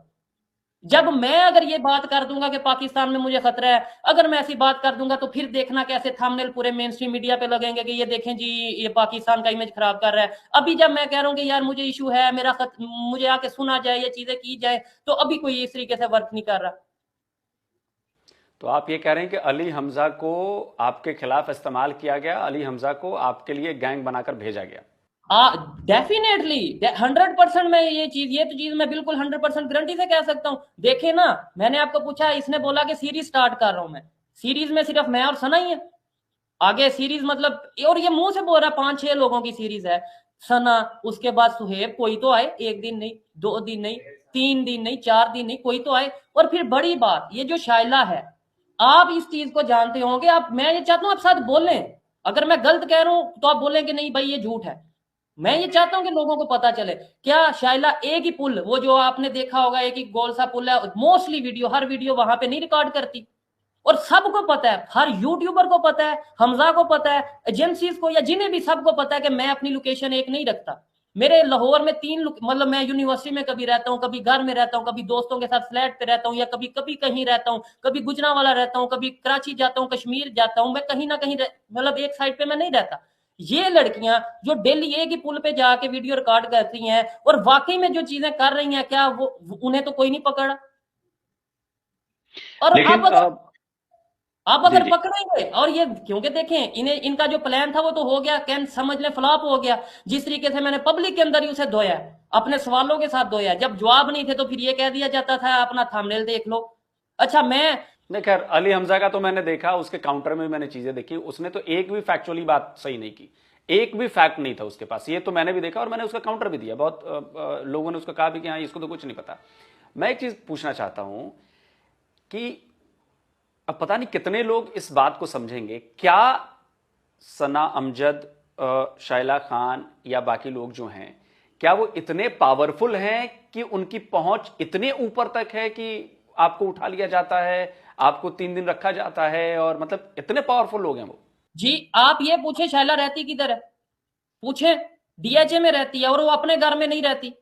जब मैं अगर ये बात कर दूंगा कि पाकिस्तान में मुझे खतरा है, अगर मैं ऐसी बात कर दूंगा तो फिर देखना कैसे थंबनेल पूरे मेन स्ट्रीम मीडिया पे लगेंगे कि ये देखें जी, ये पाकिस्तान का इमेज खराब कर रहा है। अभी जब मैं कह रहा हूँ कि यार मुझे इशू है, मुझे आके सुना जाए, ये चीजें की जाए, तो अभी कोई इस तरीके से वर्क नहीं कर रहा। तो आप ये कह रहे हैं कि अली हमजा को आपके खिलाफ इस्तेमाल किया गया, अली हमजा को आपके लिए गैंग बनाकर भेजा गया? डेफिनेटली 100% मैं ये तो चीज मैं बिल्कुल 100% गारंटी से कह सकता हूं। देखे ना, मैंने आपको पूछा, इसने बोला कि सीरीज स्टार्ट कर रहा हूं मैं। सीरीज में सिर्फ मैं और सना ही है। आगे सीरीज मतलब, और ये मुंह से बोल रहा है 5-6 लोगों की सीरीज है। सना, उसके बाद सुहेब, कोई तो आए, एक दिन नहीं, 2 दिन नहीं, 3 दिन नहीं, 4 दिन नहीं, कोई तो आए। और फिर बड़ी बात, ये जो शाइला है, आप इस चीज को जानते होंगे। आप, मैं ये चाहता हूं आप साथ बोलें। अगर मैं गलत कह रहा हूं तो आप बोलें कि नहीं भाई ये झूठ है। मैं ये चाहता हूं कि लोगों को पता चले। क्या शाइला एक ही पुल, वो जो आपने देखा होगा एक ही गोल सा पुल है, मोस्टली वीडियो, हर वीडियो वहां पे नहीं रिकॉर्ड करती? और सबको पता है, हर यूट्यूबर को पता है, हमजा को पता है, एजेंसीज को या जिन्हें भी, सबको पता है कि मैं अपनी लोकेशन एक नहीं रखता। मेरे लाहौर में 3, मतलब मैं यूनिवर्सिटी में कभी रहता हूँ, कभी घर में रहता हूँ, कभी दोस्तों के साथ फ्लैट पे रहता हूँ, या कभी कभी कहीं रहता हूँ, कभी गुजरांवाला रहता हूँ, कभी कराची जाता हूँ, कश्मीर जाता हूँ। मैं कहीं ना कहीं मतलब एक साइड पे मैं नहीं रहता। ये लड़कियां जो डेली एक ही पुल पे जाके वीडियो रिकॉर्ड करती हैं और वाकई में जो चीजें कर रही हैं, क्या वो, उन्हें तो कोई नहीं पकड़ा? और लेकिन आप जी अगर जी। पकड़ेंगे, और ये क्योंकि देखें, इन्हें, इनका जो प्लान था वो तो हो गया, कैन समझ लें फ्लॉप हो गया। जिस तरीके से मैंने पब्लिक के अंदर ही उसे धोया, अपने सवालों के साथ धोया। जब जवाब नहीं थे तो फिर ये कह दिया जाता था अपना थंबनेल देख लो। अच्छा, मैं, नहीं, खैर अली हमजा का तो मैंने देखा, उसके काउंटर में मैंने चीजें देखी, उसने तो एक भी फैक्चुअली बात सही नहीं की। एक भी फैक्ट नहीं था उसके पास, ये तो मैंने भी देखा और मैंने उसका काउंटर भी दिया। बहुत लोगों ने उसको कहा भी कि हाँ इसको तो कुछ नहीं पता। मैं एक चीज पूछना चाहता हूं कि अब पता नहीं कितने लोग इस बात को समझेंगे, क्या सना अमजद, शाइला खान या बाकी लोग जो हैं, क्या वो इतने पावरफुल हैं कि उनकी पहुंच इतने ऊपर तक है कि आपको उठा लिया जाता है, आपको 3 दिन रखा जाता है, और मतलब इतने पावरफुल लोग हैं वो? जी, आप ये पूछे शैला रहती किधर है, पूछे। डीएचए में रहती है, और वो अपने घर में नहीं रहती।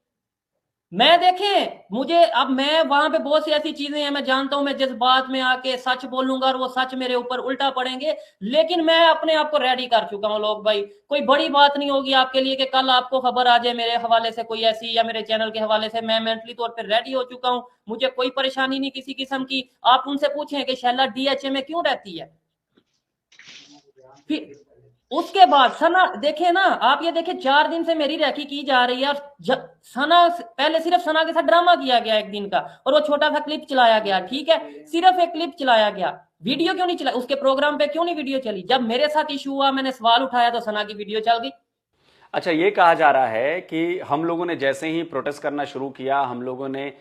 मैं, देखें मुझे, अब मैं वहां पे बहुत सी ऐसी चीजें हैं, मैं जानता हूं मैं जज्बात में आके सच बोलूंगा और वो सच मेरे ऊपर उल्टा पड़ेंगे। लेकिन मैं अपने आप को रेडी कर चुका हूं लोग भाई। कोई बड़ी बात नहीं होगी आपके लिए कि कल आपको खबर आ जाए मेरे हवाले से कोई ऐसी, या मेरे चैनल के हवाले से। मैं मेंटली तौर पर रेडी हो चुका हूं, मुझे कोई परेशानी नहीं किसी किस्म की। आप उनसे पूछें कि शैला डीएचए में क्यों रहती है। फिर उसके बाद सना, देखे ना आप, ये देखे 4 दिन से मेरी रैकी की जा रही है। और सना, पहले सिर्फ सना के साथ ड्रामा किया गया एक दिन का, और वो छोटा सा क्लिप चलाया गया, ठीक है, सिर्फ एक क्लिप चलाया गया। वीडियो क्यों नहीं चला उसके प्रोग्राम पे, क्यों नहीं वीडियो चली? जब मेरे साथ इशू हुआ, मैंने सवाल उठाया, तो सना की वीडियो चल गई। अच्छा, ये कहा जा रहा है कि हम लोगों ने जैसे ही प्रोटेस्ट करना शुरू किया, हम लोगों ने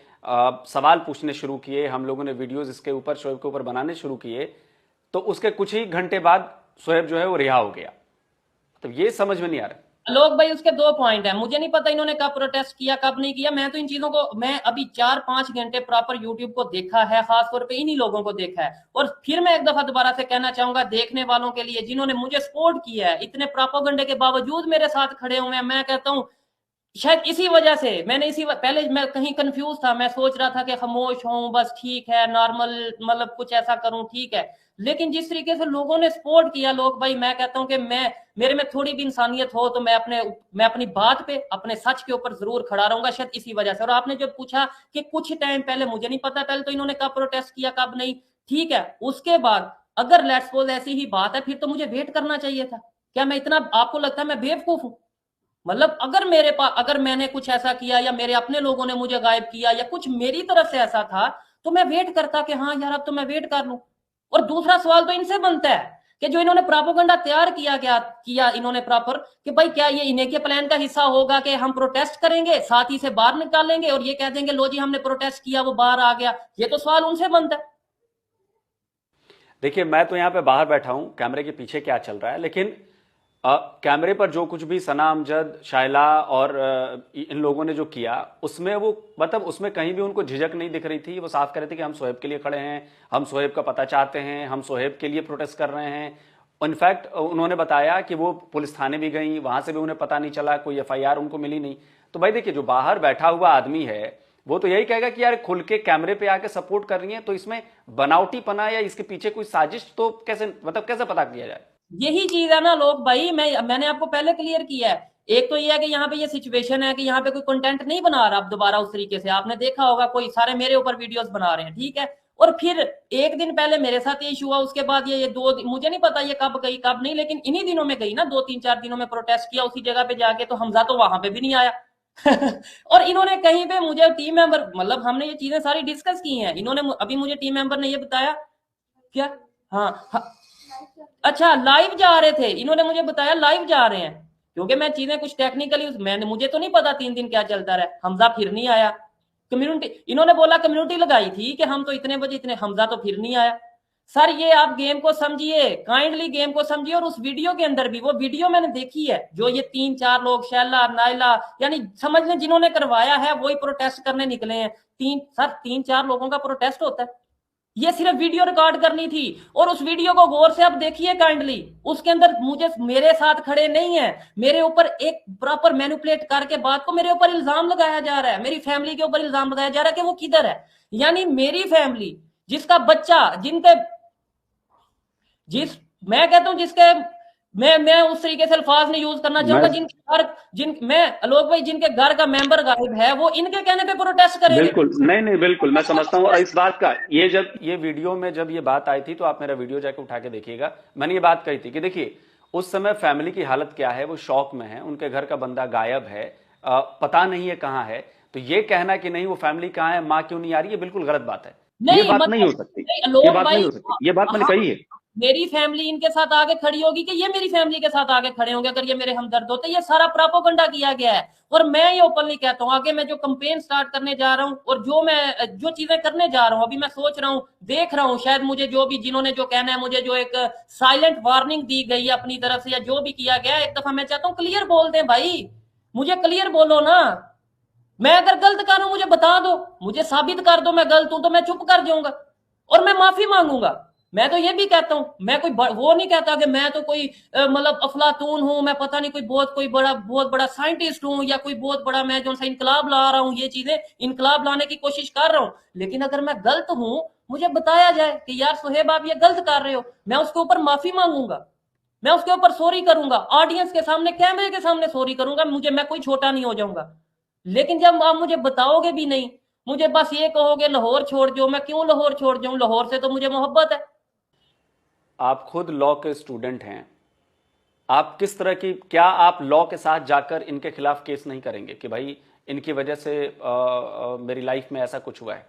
सवाल पूछने शुरू किए, हम लोगों ने वीडियोस इसके ऊपर, शोएब के ऊपर बनाने शुरू किए, तो उसके कुछ ही घंटे बाद शोएब जो है वो रिहा हो गया। तो ये समझ में नहीं आ रहा। लोग भाई, उसके 2 पॉइंट है। मुझे नहीं पता इन्होंने कब प्रोटेस्ट किया, कब नहीं किया। मैं तो इन चीजों को, मैं अभी 4-5 घंटे प्रॉपर यूट्यूब को देखा है, खासतौर पे इन्हीं लोगों को देखा है। और फिर मैं एक दफा दोबारा से कहना चाहूंगा देखने वालों के लिए, जिन्होंने मुझे सपोर्ट किया है, इतने प्रोपेगेंडे के बावजूद मेरे साथ खड़े हुए हैं, मैं कहता हूं शायद इसी वजह से मैंने, पहले मैं कहीं कंफ्यूज था, मैं सोच रहा था कि खामोश हूं बस, ठीक है, नॉर्मल, मतलब कुछ ऐसा करूं, ठीक है। लेकिन जिस तरीके से लोगों ने सपोर्ट किया, लोग भाई, मैं कहता हूं कि मैं, मेरे में थोड़ी भी इंसानियत हो तो मैं अपनी बात पे, अपने सच के ऊपर जरूर खड़ा रहूंगा, शायद इसी वजह से। और आपने जो पूछा कि कुछ टाइम पहले, मुझे नहीं पता पहले तो इन्होंने कब प्रोटेस्ट किया कब नहीं, ठीक है। उसके बाद अगर लेट्स सपोज ऐसी ही बात है, फिर तो मुझे वेट करना चाहिए था। क्या मैं इतना, आपको लगता है मैं बेवकूफ हूं? मतलब अगर मेरे पास, अगर मैंने कुछ ऐसा किया, या मेरे अपने लोगों ने मुझे गायब किया, या कुछ मेरी तरफ से ऐसा था, तो मैं वेट करता कि हाँ यार अब तो मैं वेट कर लूं। और दूसरा सवाल तो इनसे बनता है कि जो इन्होंने प्रोपेगेंडा तैयार किया इन्होंने प्रॉपर, कि भाई क्या ये इन्हीं के प्लान का हिस्सा होगा कि हम प्रोटेस्ट करेंगे, साथ ही से बाहर निकालेंगे, और ये कह देंगे लो जी हमने प्रोटेस्ट किया, वो बाहर आ गया। ये तो सवाल उनसे बनता है। देखिए, मैं तो यहाँ पे बाहर बैठा हूँ, कैमरे के पीछे क्या चल रहा है, लेकिन कैमरे पर जो कुछ भी सना अमजद, शाइला और इन लोगों ने जो किया, उसमें वो, मतलब उसमें कहीं भी उनको झिझक नहीं दिख रही थी। वो साफ कह रहे थे कि हम शोएब के लिए खड़े हैं, हम शोएब का पता चाहते हैं, हम शोएब के लिए प्रोटेस्ट कर रहे हैं। इनफैक्ट उन्होंने बताया कि वो पुलिस थाने भी गई, वहां से भी उन्हें पता नहीं चला, कोई एफआईआर उनको मिली नहीं। तो भाई देखिए, जो बाहर बैठा हुआ आदमी है वो तो यही कहेगा कि यार खुल के कैमरे पे आके सपोर्ट कर रही है, तो इसमें बनावटीपना या इसके पीछे कोई साजिश तो कैसे, मतलब कैसे पता किया जाए? यही चीज है ना लोग भाई, मैंने आपको पहले क्लियर किया है। एक तो ये है कि यहाँ पे ये सिचुएशन है कि यहाँ पे कोई कंटेंट नहीं बना रहा अब दोबारा उस तरीके से, आपने देखा होगा कोई सारे मेरे ऊपर वीडियोस बना रहे हैं, ठीक है। और फिर एक दिन पहले मेरे साथ ये इशू हुआ, उसके बाद ये मुझे नहीं पता ये कब गई कब नहीं, लेकिन इन्हीं दिनों में गई ना, 2 3 4 दिनों में प्रोटेस्ट किया उसी जगह पे जाके, तो हमजा तो वहां पे भी नहीं आया। और इन्होंने कहीं पे मुझे टीम मेंबर, मतलब हमने ये चीजें सारी डिस्कस की हैं, इन्होंने अभी मुझे टीम मेंबर ने ये बताया क्या, हाँ, हाँ, अच्छा लाइव जा रहे थे, इन्होंने मुझे बताया लाइव जा रहे हैं, क्योंकि मैं चीजें कुछ टेक्निकली मैंने, मुझे तो नहीं पता 3 दिन क्या चलता रहा, हमजा फिर नहीं आया। कम्युनिटी, इन्होंने बोला कम्युनिटी लगाई थी कि हम तो इतने बजे इतने, हमजा तो फिर नहीं आया। सर ये आप गेम को समझिए, काइंडली गेम को समझिए। और उस वीडियो के अंदर भी, वो वीडियो मैंने देखी है, जो ये 3 4 लोग, शैला नाइला, यानी समझ लें जिन्होंने करवाया है वही प्रोटेस्ट करने निकले हैं। 3 4 लोगों का प्रोटेस्ट होता है, ये सिर्फ वीडियो रिकॉर्ड करनी थी। और उस वीडियो को गौर से आप देखिए काइंडली, उसके अंदर मुझे, मेरे साथ खड़े नहीं है, मेरे ऊपर एक प्रॉपर मैनिपुलेट करके बात को मेरे ऊपर इल्जाम लगाया जा रहा है, मेरी फैमिली के ऊपर इल्जाम लगाया जा रहा है कि वो किधर है। यानी मेरी फैमिली, जिसका बच्चा, जिनके, जिस, मैं कहता हूं जिसके, मैं उस तरीके से अल्फाज नहीं यूज करना चाहूंगा, जिनके घर, मैं आलोक भाई, जिनके घर का मेंबर गायब है, वो इनके कहने पे प्रोटेस्ट करेंगे। बिल्कुल नहीं नहीं, बिल्कुल मैं समझता हूँ इस बात का। ये जब ये वीडियो में जब ये बात आई थी, तो आप मेरा वीडियो जाके उठा के देखिएगा, मैंने ये बात कही थी कि देखिए उस समय फैमिली की हालत क्या है, वो शौक में है, उनके घर का बंदा गायब है, पता नहीं है कहाँ है। तो ये कहना कि नहीं वो फैमिली कहाँ है, माँ क्यों नहीं आ रही, है बिल्कुल गलत बात है। ये बात नहीं हो सकती, ये बात नहीं हो सकती, ये बात मैंने कही है। मेरी फैमिली इनके साथ आगे खड़ी होगी कि ये मेरी फैमिली के साथ आगे खड़े होंगे अगर ये मेरे हमदर्द होते? ये सारा प्रोपेगेंडा किया गया है। और मैं ये ओपनली कहता हूँ, आगे मैं जो कैंपेन स्टार्ट करने जा रहा हूँ और जो चीजें करने जा रहा हूँ, अभी मैं सोच रहा हूँ, देख रहा हूँ, शायद मुझे जो भी, जिन्होंने जो कहना है, मुझे जो एक साइलेंट वार्निंग दी गई है अपनी तरफ से, या जो भी किया गया, एक दफा मैं चाहता हूँ क्लियर बोल दें भाई, मुझे क्लियर बोलो ना। मैं अगर गलत कर रहा हूं मुझे बता दो, मुझे साबित कर दो मैं गलत हूं, तो मैं चुप कर जाऊंगा और मैं माफी मांगूंगा। मैं तो ये भी कहता हूं, मैं कोई वो नहीं कहता कि मैं तो कोई मतलब अफलातून हूं, मैं पता नहीं कोई बहुत बड़ा साइंटिस्ट हूं, या कोई बहुत बड़ा मैं जो सा इनकलाब ला रहा हूं, ये चीजें इनकलाब लाने की कोशिश कर रहा हूं। लेकिन अगर मैं गलत हूं, मुझे बताया जाए कि यार सुहेब आप ये गलत कर रहे हो, मैं उसके ऊपर माफी मांगूंगा, मैं उसके ऊपर सॉरी करूंगा, ऑडियंस के सामने, कैमरे के सामने सॉरी करूंगा, मैं कोई छोटा नहीं हो जाऊंगा। लेकिन जब आप मुझे बताओगे भी नहीं, मुझे बस ये कहोगे लाहौर छोड़ जाओ, मैं क्यों लाहौर छोड़ जाऊं? लाहौर से तो मुझे मोहब्बत है। आप खुद लॉ के स्टूडेंट हैं, आप किस तरह की, क्या आप लॉ के साथ जाकर इनके खिलाफ केस नहीं करेंगे कि भाई इनकी वजह से मेरी लाइफ में ऐसा कुछ हुआ है?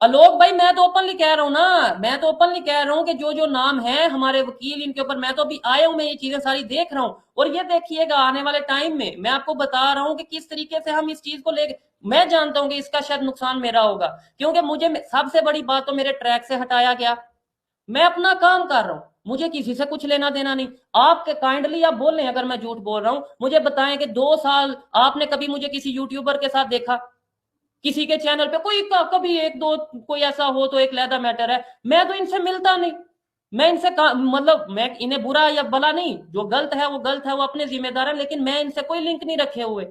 आलोक भाई मैं तो ओपनली कह रहा हूं ना, मैं तो ओपनली कह रहा हूं कि जो जो नाम है हमारे वकील, इनके ऊपर मैं तो अभी आया हूं, मैं ये चीजें सारी देख रहा हूं। और ये देखिएगा आने वाले टाइम में मैं आपको बता रहा हूं कि किस तरीके से हम इस चीज को ले, मैं जानता हूं कि इसका शायद नुकसान मेरा होगा, क्योंकि मुझे सबसे बड़ी बात तो मेरे ट्रैक से हटाया गया। मैं अपना काम कर रहा हूं, मुझे किसी से कुछ लेना देना नहीं। आपके काइंडली आप बोल रहे हैं, अगर मैं झूठ बोल रहा हूं मुझे बताएं कि 2 साल आपने कभी मुझे किसी यूट्यूबर के साथ देखा, किसी के चैनल पे कोई कभी एक दो कोई ऐसा हो तो एक लैदा मैटर है। मैं तो इनसे मिलता नहीं, मैं इनसे मतलब मैं इन्हें बुरा या भला नहीं, जो गलत है वो गलत है, वो अपने जिम्मेदार है, लेकिन मैं इनसे कोई लिंक नहीं रखे हुए।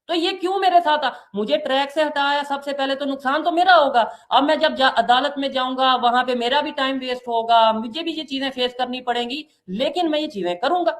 तो ये क्यों मेरे साथ मुझे ट्रैक से हटाया? सबसे पहले तो नुकसान तो मेरा होगा। अब मैं जब अदालत में जाऊंगा वहां पे मेरा भी टाइम वेस्ट होगा, मुझे भी ये चीजें फेस करनी पड़ेंगी, लेकिन मैं ये चीजें करूंगा।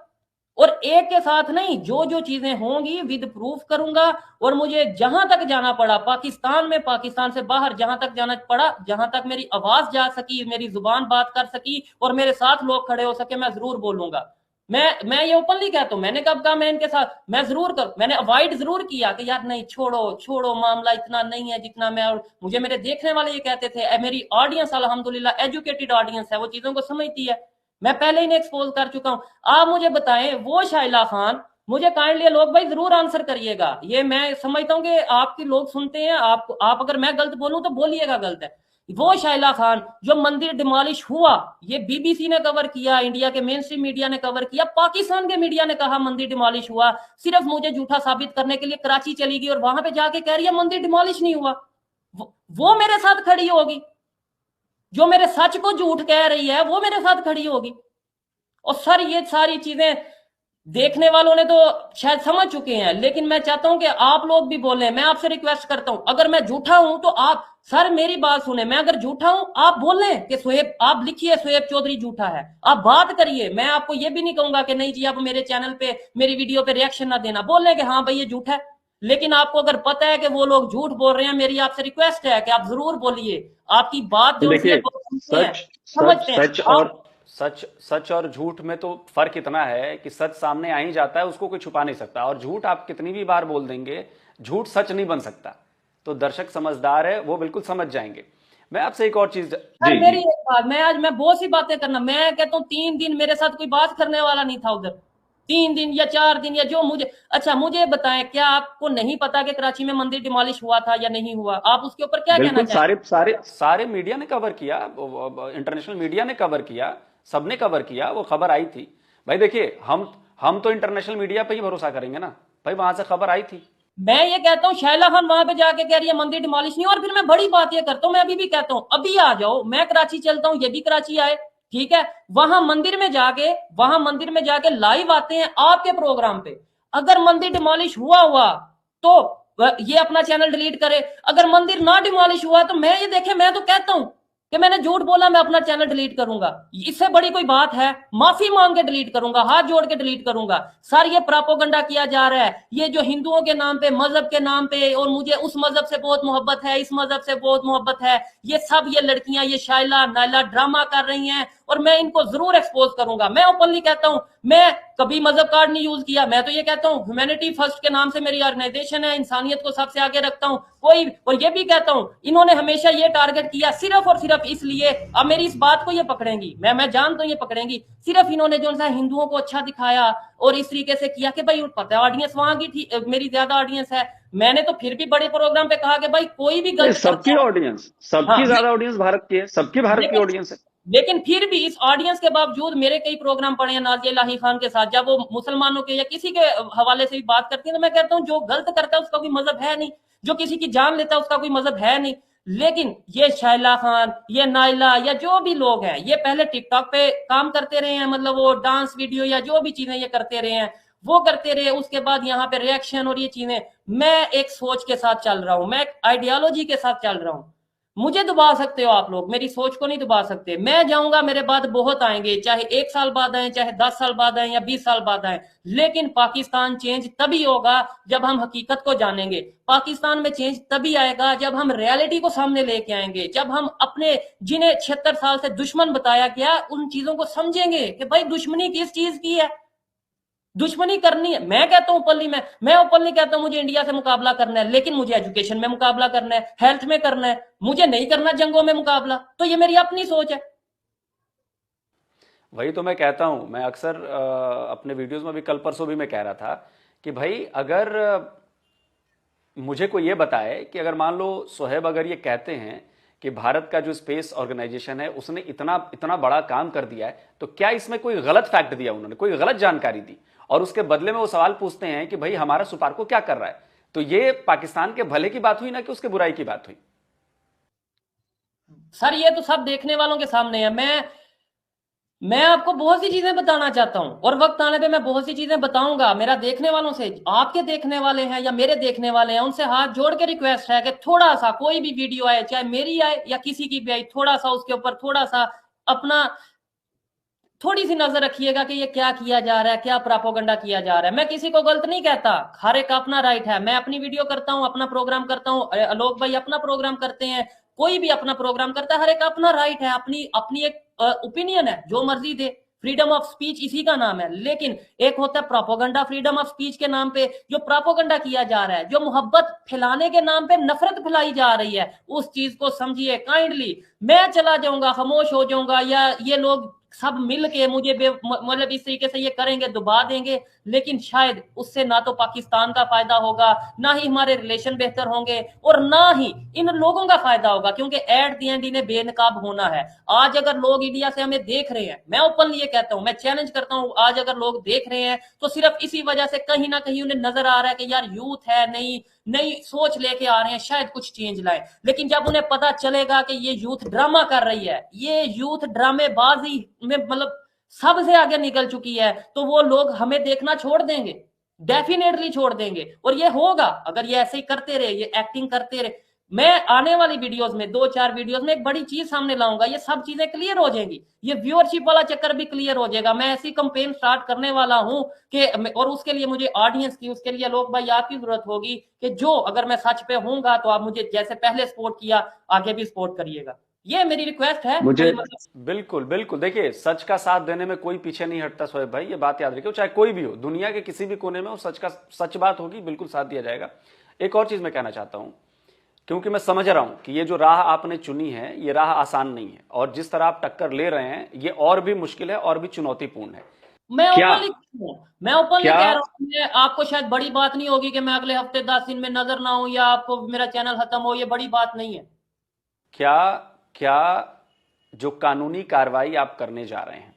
और एक के साथ नहीं, जो जो चीजें होंगी विद प्रूफ करूंगा। और मुझे जहां तक जाना पड़ा पाकिस्तान में, पाकिस्तान से बाहर जहां तक जाना पड़ा, जहां तक मेरी आवाज जा सकी, मेरी जुबान बात कर सकी और मेरे साथ लोग खड़े हो सके, मैं जरूर बोलूंगा। मैं ये ओपनली कहता हूं, मैंने कब कहा मैं इनके साथ, मैं जरूर कर, मैंने अवॉइड जरूर किया कि यार नहीं, छोड़ो छोड़ो, मामला इतना नहीं है जितना मैं, और मुझे मेरे देखने वाले ये कहते थे, मेरी ऑडियंस अल्हम्दुलिल्लाह एजुकेटेड ऑडियंस है, वो चीजों को समझती है, मैं पहले ही एक्सपोज कर चुका हूं। आप मुझे बताएं वो शाइला खान, मुझे काइंडली लोग भाई जरूर आंसर करिएगा। ये मैं समझता हूं कि आपके लोग सुनते हैं, आप अगर मैं गलत बोलूं तो बोलिएगा गलत है। वो शाइला खान जो मंदिर डिमोलिश हुआ, ये बीबीसी ने कवर किया, इंडिया के मेन स्ट्रीम मीडिया ने कवर किया, पाकिस्तान के मीडिया ने कहा मंदिर डिमोलिश हुआ, सिर्फ मुझे झूठा साबित करने के लिए कराची चली गई और वहां पे जाके कह रही है मंदिर डिमोलिश नहीं हुआ। वो मेरे साथ खड़ी होगी, जो मेरे सच को झूठ कह रही है वो मेरे साथ खड़ी होगी। और सर ये सारी चीजें देखने वालों ने तो शायद समझ चुके हैं, लेकिन मैं चाहता हूं कि आप लोग भी बोलें। मैं आपसे रिक्वेस्ट करता हूं, अगर मैं झूठा हूं तो आप सर मेरी बात सुने, मैं अगर झूठा हूं आप बोलें कि शोएब, आप लिखिए शोएब चौधरी झूठा है, आप बात करिए। मैं आपको ये भी नहीं कहूंगा कि नहीं जी आप मेरे चैनल पे मेरी वीडियो पे रिएक्शन ना देना, बोलें कि हाँ भाई ये झूठा है। लेकिन आपको अगर पता है कि वो लोग झूठ बोल रहे हैं, मेरी आपसे रिक्वेस्ट है कि आप जरूर बोलिए। आपकी बात तो जो सी है देखिए, लोग सुनते हैं, सच सच समझते हैं। सच आप और सच सच और झूठ में तो फर्क इतना है कि सच सामने आ ही जाता है, उसको कोई छुपा नहीं सकता, और झूठ आप कितनी भी बार बोल देंगे, झूठ सच नहीं बन सकता। तो दर्शक समझदार है, वो बिल्कुल समझ जाएंगे। मैं आपसे एक और चीज। सर जी मेरी जी। एक बात, मैं बहुत सी बातें करना, मैं कहता हूँ 3 दिन मेरे साथ कोई बात करने वाला नहीं था उधर। 3 दिन या 4 दिन या जो मुझे, अच्छा मुझे बताएं, क्या आपको नहीं पता कि कराची में मंदिर डिमोलिश हुआ था या नहीं हुआ? आप उसके ऊपर क्या कहना बिल्कुल, चाहेंगे? सारे सारे सारे मीडिया ने कवर किया, इंटरनेशनल मीडिया ने कवर किया, सबने कवर किया, वो खबर आई थी। भाई देखिए, हम तो इंटरनेशनल मीडिया पे ही भरोसा करेंगे ना भाई, वहां से खबर आई थी। मैं ये कहता हूँ शायला खान वहां पे जाके कह रही है मंदिर डिमोलिश नहीं, और फिर मैं बड़ी बात ये करता हूँ, मैं अभी भी कहता हूँ अभी आ जाओ, मैं कराची चलता हूँ, ये भी कराची आए, ठीक है? वहां मंदिर में जाके लाइव आते हैं आपके प्रोग्राम पे। अगर मंदिर डिमोलिश हुआ हुआ तो ये अपना चैनल डिलीट करे, अगर मंदिर ना डिमोलिश हुआ तो मैं ये देखे, मैं तो कहता हूं कि मैंने झूठ बोला, मैं अपना चैनल डिलीट करूंगा। इससे बड़ी कोई बात है? माफी मांग के डिलीट करूंगा, हाथ जोड़ के डिलीट करूंगा। सर ये प्रोपोगंडा किया जा रहा है, ये जो हिंदुओं के नाम पे, मजहब के नाम पे, और मुझे उस मजहब से बहुत मोहब्बत है, इस मजहब से बहुत मोहब्बत है, ये सब ये लड़कियां, ये शाइला नाइला ड्रामा कर रही हैं, और मैं इनको जरूर एक्सपोज करूंगा। मैं ओपनली कहता हूं, मैं कभी मजहब कार्ड नहीं यूज किया, मैं तो ये कहता हूं ह्यूमैनिटी फर्स्ट के नाम से मेरी ऑर्गेनाइजेशन है, इंसानियत को सबसे आगे रखता हूं। कोई, और ये भी कहता हूं इन्होंने हमेशा ये टारगेट किया सिर्फ और सिर्फ इसलिए, अब मेरी इस बात को ये पकड़ेंगी, मैं जानता हूं ये पकड़ेंगी, सिर्फ इन्होंने जो है हिंदुओं को अच्छा दिखाया और इस तरीके से किया कि भाई पता है ऑडियंस वहां की मेरी ज्यादा ऑडियंस है। मैंने तो फिर भी बड़े प्रोग्राम पे कहा कि भाई कोई भी नहीं, गलत करता सबकी है। ऑडियंस, हाँ, सबकी ज्यादा ऑडियंस भारत की है, सबकी भारत की लेकिन ऑडियंस है। लेकिन फिर भी इस ऑडियंस के बावजूद मेरे कई प्रोग्राम पड़े हैं नाजिया इलाही खान के साथ, जब वो मुसलमानों के या किसी के हवाले से भी बात करती है, तो मैं कहता हूँ जो गलत करता है उसका कोई मजहब है नहीं, जो किसी की जान लेता है उसका कोई मजहब है नहीं। लेकिन ये शाइला खान, ये नाइला, या जो भी लोग हैं, ये पहले टिकटॉक पे काम करते रहे हैं, मतलब वो डांस वीडियो या जो भी चीजें ये करते रहे हैं वो करते रहे, उसके बाद यहाँ पे रिएक्शन और ये चीजें। मैं एक सोच के साथ चल रहा हूं, मैं एक आइडियोलॉजी के साथ चल रहा हूं। मुझे दबा सकते हो आप लोग, मेरी सोच को नहीं दबा सकते। मैं जाऊंगा, मेरे बाद बहुत आएंगे, चाहे 1 साल बाद आए, चाहे 10 साल बाद आए या 20 साल बाद आए, लेकिन पाकिस्तान चेंज तभी होगा जब हम हकीकत को जानेंगे। पाकिस्तान में चेंज तभी आएगा जब हम रियलिटी को सामने लेके आएंगे, जब हम अपने जिन्हें 76 साल से दुश्मन बताया गया उन चीजों को समझेंगे कि भाई दुश्मनी किस चीज की है, दुश्मनी करनी है। मैं कहता हूं ओपनली, मैं ओपनली कहता हूं मुझे इंडिया से मुकाबला करना है, लेकिन मुझे एजुकेशन में मुकाबला करना है, हेल्थ में करना है, मुझे नहीं करना जंगों में मुकाबला। तो ये मेरी अपनी सोच है। वही तो मैं कहता हूं, मैं अक्सर अपने वीडियोस में भी, कल परसों भी मैं कह रहा था कि भाई अगर मुझे कोई ये बताए कि अगर मान लो सोहेब अगर ये कहते हैं कि भारत का जो स्पेस ऑर्गेनाइजेशन है उसने इतना इतना बड़ा काम कर दिया है, तो क्या इसमें कोई गलत फैक्ट दिया, उन्होंने कोई गलत जानकारी दी, और उसके बदले में वो सवाल पूछते हैं कि भाई हमारा सुपार्को क्या कर रहा है? तो ये पाकिस्तान के भले की बात हुई ना कि उसके बुराई की बात हुई? सर ये तो सब देखने वालों के सामने है। मैं आपको बहुत सी चीजें बताना चाहता हूं, और वक्त आने पे मैं बहुत सी चीजें बताऊंगा। मेरा देखने वालों से, आपके देखने वाले हैं या मेरे देखने वाले हैं, उनसे हाथ जोड़ के रिक्वेस्ट है कि थोड़ा सा कोई भी वीडियो आए, चाहे मेरी आए या किसी की भी आए, थोड़ा सा उसके ऊपर थोड़ा सा अपना थोड़ी सी नजर रखिएगा कि ये क्या किया जा रहा है, क्या प्रोपोगंडा किया जा रहा है। मैं किसी को गलत नहीं कहता, हर एक का अपना राइट है। मैं अपनी वीडियो करता हूं, अपना प्रोग्राम करता हूं, आलोक भाई अपना प्रोग्राम करते हैं, कोई भी अपना प्रोग्राम करता है, हर एक का अपना राइट है, अपनी अपनी एक ओपिनियन है, जो मर्जी दे। फ्रीडम ऑफ स्पीच इसी का नाम है। लेकिन एक होता है प्रोपोगंडा, फ्रीडम ऑफ स्पीच के नाम पे जो प्रोपोगंडा किया जा रहा है, जो मोहब्बत फैलाने के नाम पे नफरत फैलाई जा रही है, उस चीज को समझिए काइंडली। मैं चला जाऊंगा, खामोश हो जाऊंगा, या ये लोग सब मिल के मुझे मतलब इस तरीके से ये करेंगे, दबा देंगे, लेकिन शायद उससे ना तो पाकिस्तान का फायदा होगा, ना ही हमारे रिलेशन बेहतर होंगे, और ना ही इन लोगों का फायदा होगा, क्योंकि एट दी एंड इन्हें बेनकाब होना है। आज अगर लोग इंडिया से हमें देख रहे हैं, मैं ओपनली ये कहता हूं, मैं चैलेंज करता हूं, आज अगर लोग देख रहे हैं तो सिर्फ इसी वजह से कहीं ना कहीं उन्हें नजर आ रहा है कि यार यूथ है, नई नई सोच लेके आ रहे हैं, शायद कुछ चेंज लाए। लेकिन जब उन्हें पता चलेगा कि ये यूथ ड्रामा कर रही है, ये यूथ ड्रामेबाजी में मतलब सबसे आगे निकल चुकी है, तो वो लोग हमें देखना छोड़ देंगे, डेफिनेटली छोड़ देंगे। और ये होगा अगर ये ऐसे ही करते रहे, ये एक्टिंग करते रहे। मैं आने वाली वीडियोस में 2-4 वीडियोस में एक बड़ी चीज सामने लाऊंगा, ये सब चीजें क्लियर हो जाएंगी, ये व्यूअरशिप वाला चक्कर भी क्लियर हो जाएगा। मैं ऐसी कंपेन स्टार्ट करने वाला हूं कि, और उसके लिए मुझे ऑडियंस की, उसके लिए लोग भाई आपकी जरूरत होगी कि जो अगर मैं सच पे होऊंगा तो आप मुझे जैसे पहले सपोर्ट किया आगे भी सपोर्ट करिएगा। ये मेरी रिक्वेस्ट है मुझे बिल्कुल बिल्कुल। देखिए, सच का साथ देने में कोई पीछे नहीं हटता शोएब भाई, ये बात याद रखिए, चाहे कोई भी हो, दुनिया के किसी भी कोने में हो, सच बात होगी, बिल्कुल साथ दिया जाएगा। एक और चीज मैं कहना चाहता हूं, क्योंकि मैं समझ रहा हूं कि ये जो राह आपने चुनी है, ये राह आसान नहीं है, और जिस तरह आप टक्कर ले रहे हैं ये और भी मुश्किल है और भी चुनौतीपूर्ण है। मैं क्या ओपनली क्या कह रहा हूँ, आपको शायद बड़ी बात नहीं होगी कि मैं अगले हफ्ते 10 दिन में नजर ना हूं या आपको मेरा चैनल खत्म हो, ये बड़ी बात नहीं है। क्या क्या जो कानूनी कार्रवाई आप करने जा रहे हैं,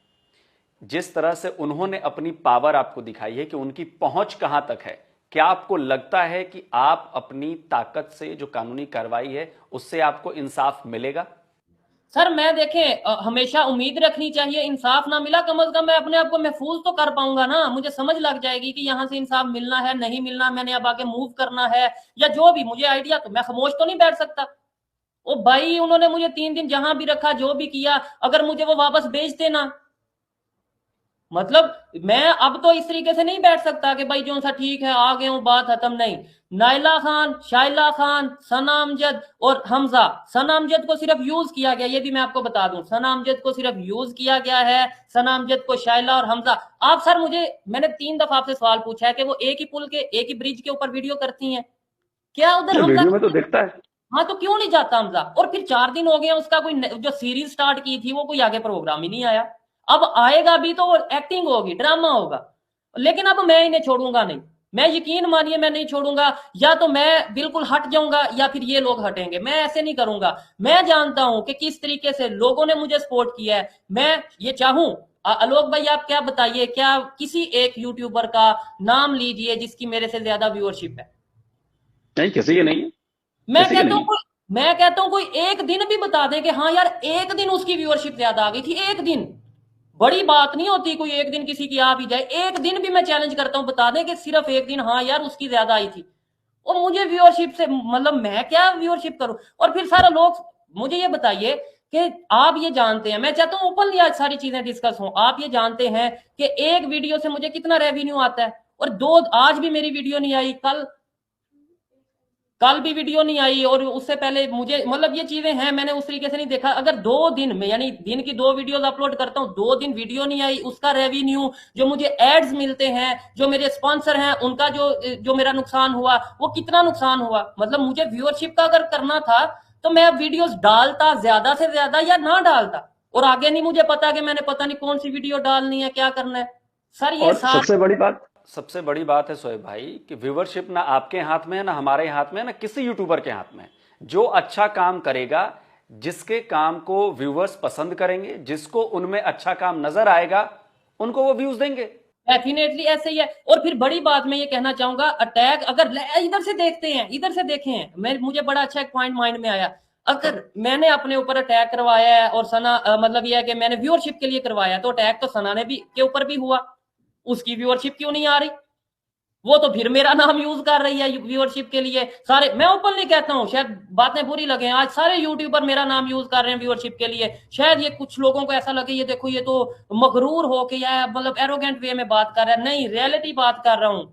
जिस तरह से उन्होंने अपनी पावर आपको दिखाई है कि उनकी पहुंच कहां तक है, क्या आपको लगता है कि आप अपनी ताकत से जो कानूनी कार्रवाई है उससे आपको इंसाफ मिलेगा? सर मैं देखें, हमेशा उम्मीद रखनी चाहिए। इंसाफ ना मिला, कम से कम मैं अपने आप को महफूज तो कर पाऊंगा ना, मुझे समझ लग जाएगी कि यहाँ से इंसाफ मिलना है नहीं मिलना, मैंने अब आगे मूव करना है या जो भी मुझे आइडिया, तो मैं खामोश तो नहीं बैठ सकता। ओ भाई, उन्होंने मुझे 3 दिन जहां भी रखा, जो भी किया, अगर मुझे वो वापस भेज देना, मतलब मैं अब तो इस तरीके से नहीं बैठ सकता कि भाई जो सा ठीक है आ गए हूं, बात खत्म। नहीं, नाइला खान, शाइला खान, सना अमजद और हमजा, सना अमजद को सिर्फ यूज किया गया, ये भी मैं आपको बता दूं, सना अमजद को सिर्फ यूज किया गया है। सना अमजद को शाइला और हमजा, आप सर मैंने 3 दफा आपसे सवाल पूछा है कि वो एक ही पुल के, एक ही ब्रिज के ऊपर वीडियो करती हैं क्या? उधर हमजा, वीडियो में तो दिखता है। हाँ तो क्यों नहीं जाता हमजा? और फिर 4 दिन हो गए उसका, कोई जो सीरीज स्टार्ट की थी वो कोई आगे प्रोग्राम ही नहीं आया। अब आएगा भी तो वो एक्टिंग होगी, ड्रामा होगा। लेकिन अब मैं इन्हें छोड़ूंगा नहीं, मैं यकीन मानिए मैं नहीं छोड़ूंगा। या तो मैं बिल्कुल हट जाऊंगा या फिर ये लोग हटेंगे, मैं ऐसे नहीं करूंगा। मैं जानता हूं कि किस तरीके से लोगों ने मुझे सपोर्ट किया है। मैं ये चाहूं, आलोक भाई आप क्या बताइए, क्या किसी एक यूट्यूबर का नाम लीजिए जिसकी मेरे से ज्यादा व्यूअरशिप है? नहीं, किसी के नहीं है, मैं किसी के कहता नहीं हूं है। कोई मैं कहता हूं कोई एक दिन भी बता दे कि हाँ यार एक दिन उसकी व्यूअरशिप ज्यादा आ गई थी, एक दिन। बड़ी बात नहीं होती कोई एक दिन किसी की आ भी जाए, एक दिन भी मैं चैलेंज करता हूं, बता दें कि सिर्फ एक दिन हाँ यार उसकी ज्यादा आई थी। और मुझे व्यूअरशिप से मतलब मैं क्या व्यूअरशिप करूं? और फिर सारा लोग, मुझे ये बताइए कि आप ये जानते हैं, मैं चाहता हूं ओपनली आज सारी चीजें डिस्कस हों, आप ये जानते हैं कि एक वीडियो से मुझे कितना रेवेन्यू आता है? और आज भी मेरी वीडियो नहीं आई, कल भी वीडियो नहीं आई, और उससे पहले मुझे मतलब ये चीजें हैं, मैंने उस तरीके से नहीं देखा। अगर 2 दिन में यानी दिन की 2 वीडियोस अपलोड करता हूं, 2 दिन वीडियो नहीं आई, उसका रेवेन्यू, जो मुझे एड्स मिलते हैं, जो मेरे स्पॉन्सर हैं उनका जो मेरा नुकसान हुआ, वो कितना नुकसान हुआ? मतलब मुझे व्यूअरशिप का अगर करना था तो मैं अब वीडियोस डालता ज्यादा से ज्यादा या ना डालता, और आगे नहीं मुझे पता कि मैंने पता नहीं कौन सी वीडियो डालनी है, क्या करना है। सर ये और सारा सबसे बड़ी बात है शोएब भाई कि व्यूअरशिप ना आपके हाथ में है, ना हमारे हाथ में है, ना किसी यूट्यूबर के हाथ में है। जो अच्छा काम करेगा, जिसके काम को व्यूअर्स पसंद करेंगे, जिसको उनमें अच्छा काम नजर आएगा, उनको वो व्यूज देंगे। डेफिनेटली ऐसे ही है। और फिर बड़ी बात मैं ये कहना चाहूंगा, अटैक अगर इधर से देखते हैं, इधर से देखें, मुझे बड़ा अच्छा एक पॉइंट माइंड में आया। अगर मैंने अपने ऊपर अटैक करवाया है और सना मतलब ये है कि मैंने व्यूअरशिप के लिए करवाया, तो अटैक तो सना ने भी के ऊपर भी हुआ, उसकी व्यूअरशिप क्यों नहीं आ रही? वो तो फिर मेरा नाम यूज कर रही है व्यूअरशिप के लिए। सारे, मैं ओपनली कहता हूं, शायद बातें बुरी लगे, आज सारे यूट्यूबर मेरा नाम यूज कर रहे हैं व्यूअरशिप के लिए। शायद ये कुछ लोगों को ऐसा लगे ये देखो ये तो मगरूर हो के या मतलब एरोगेंट वे में बात कर रहा है। नहीं, रियलिटी बात कर रहा हूं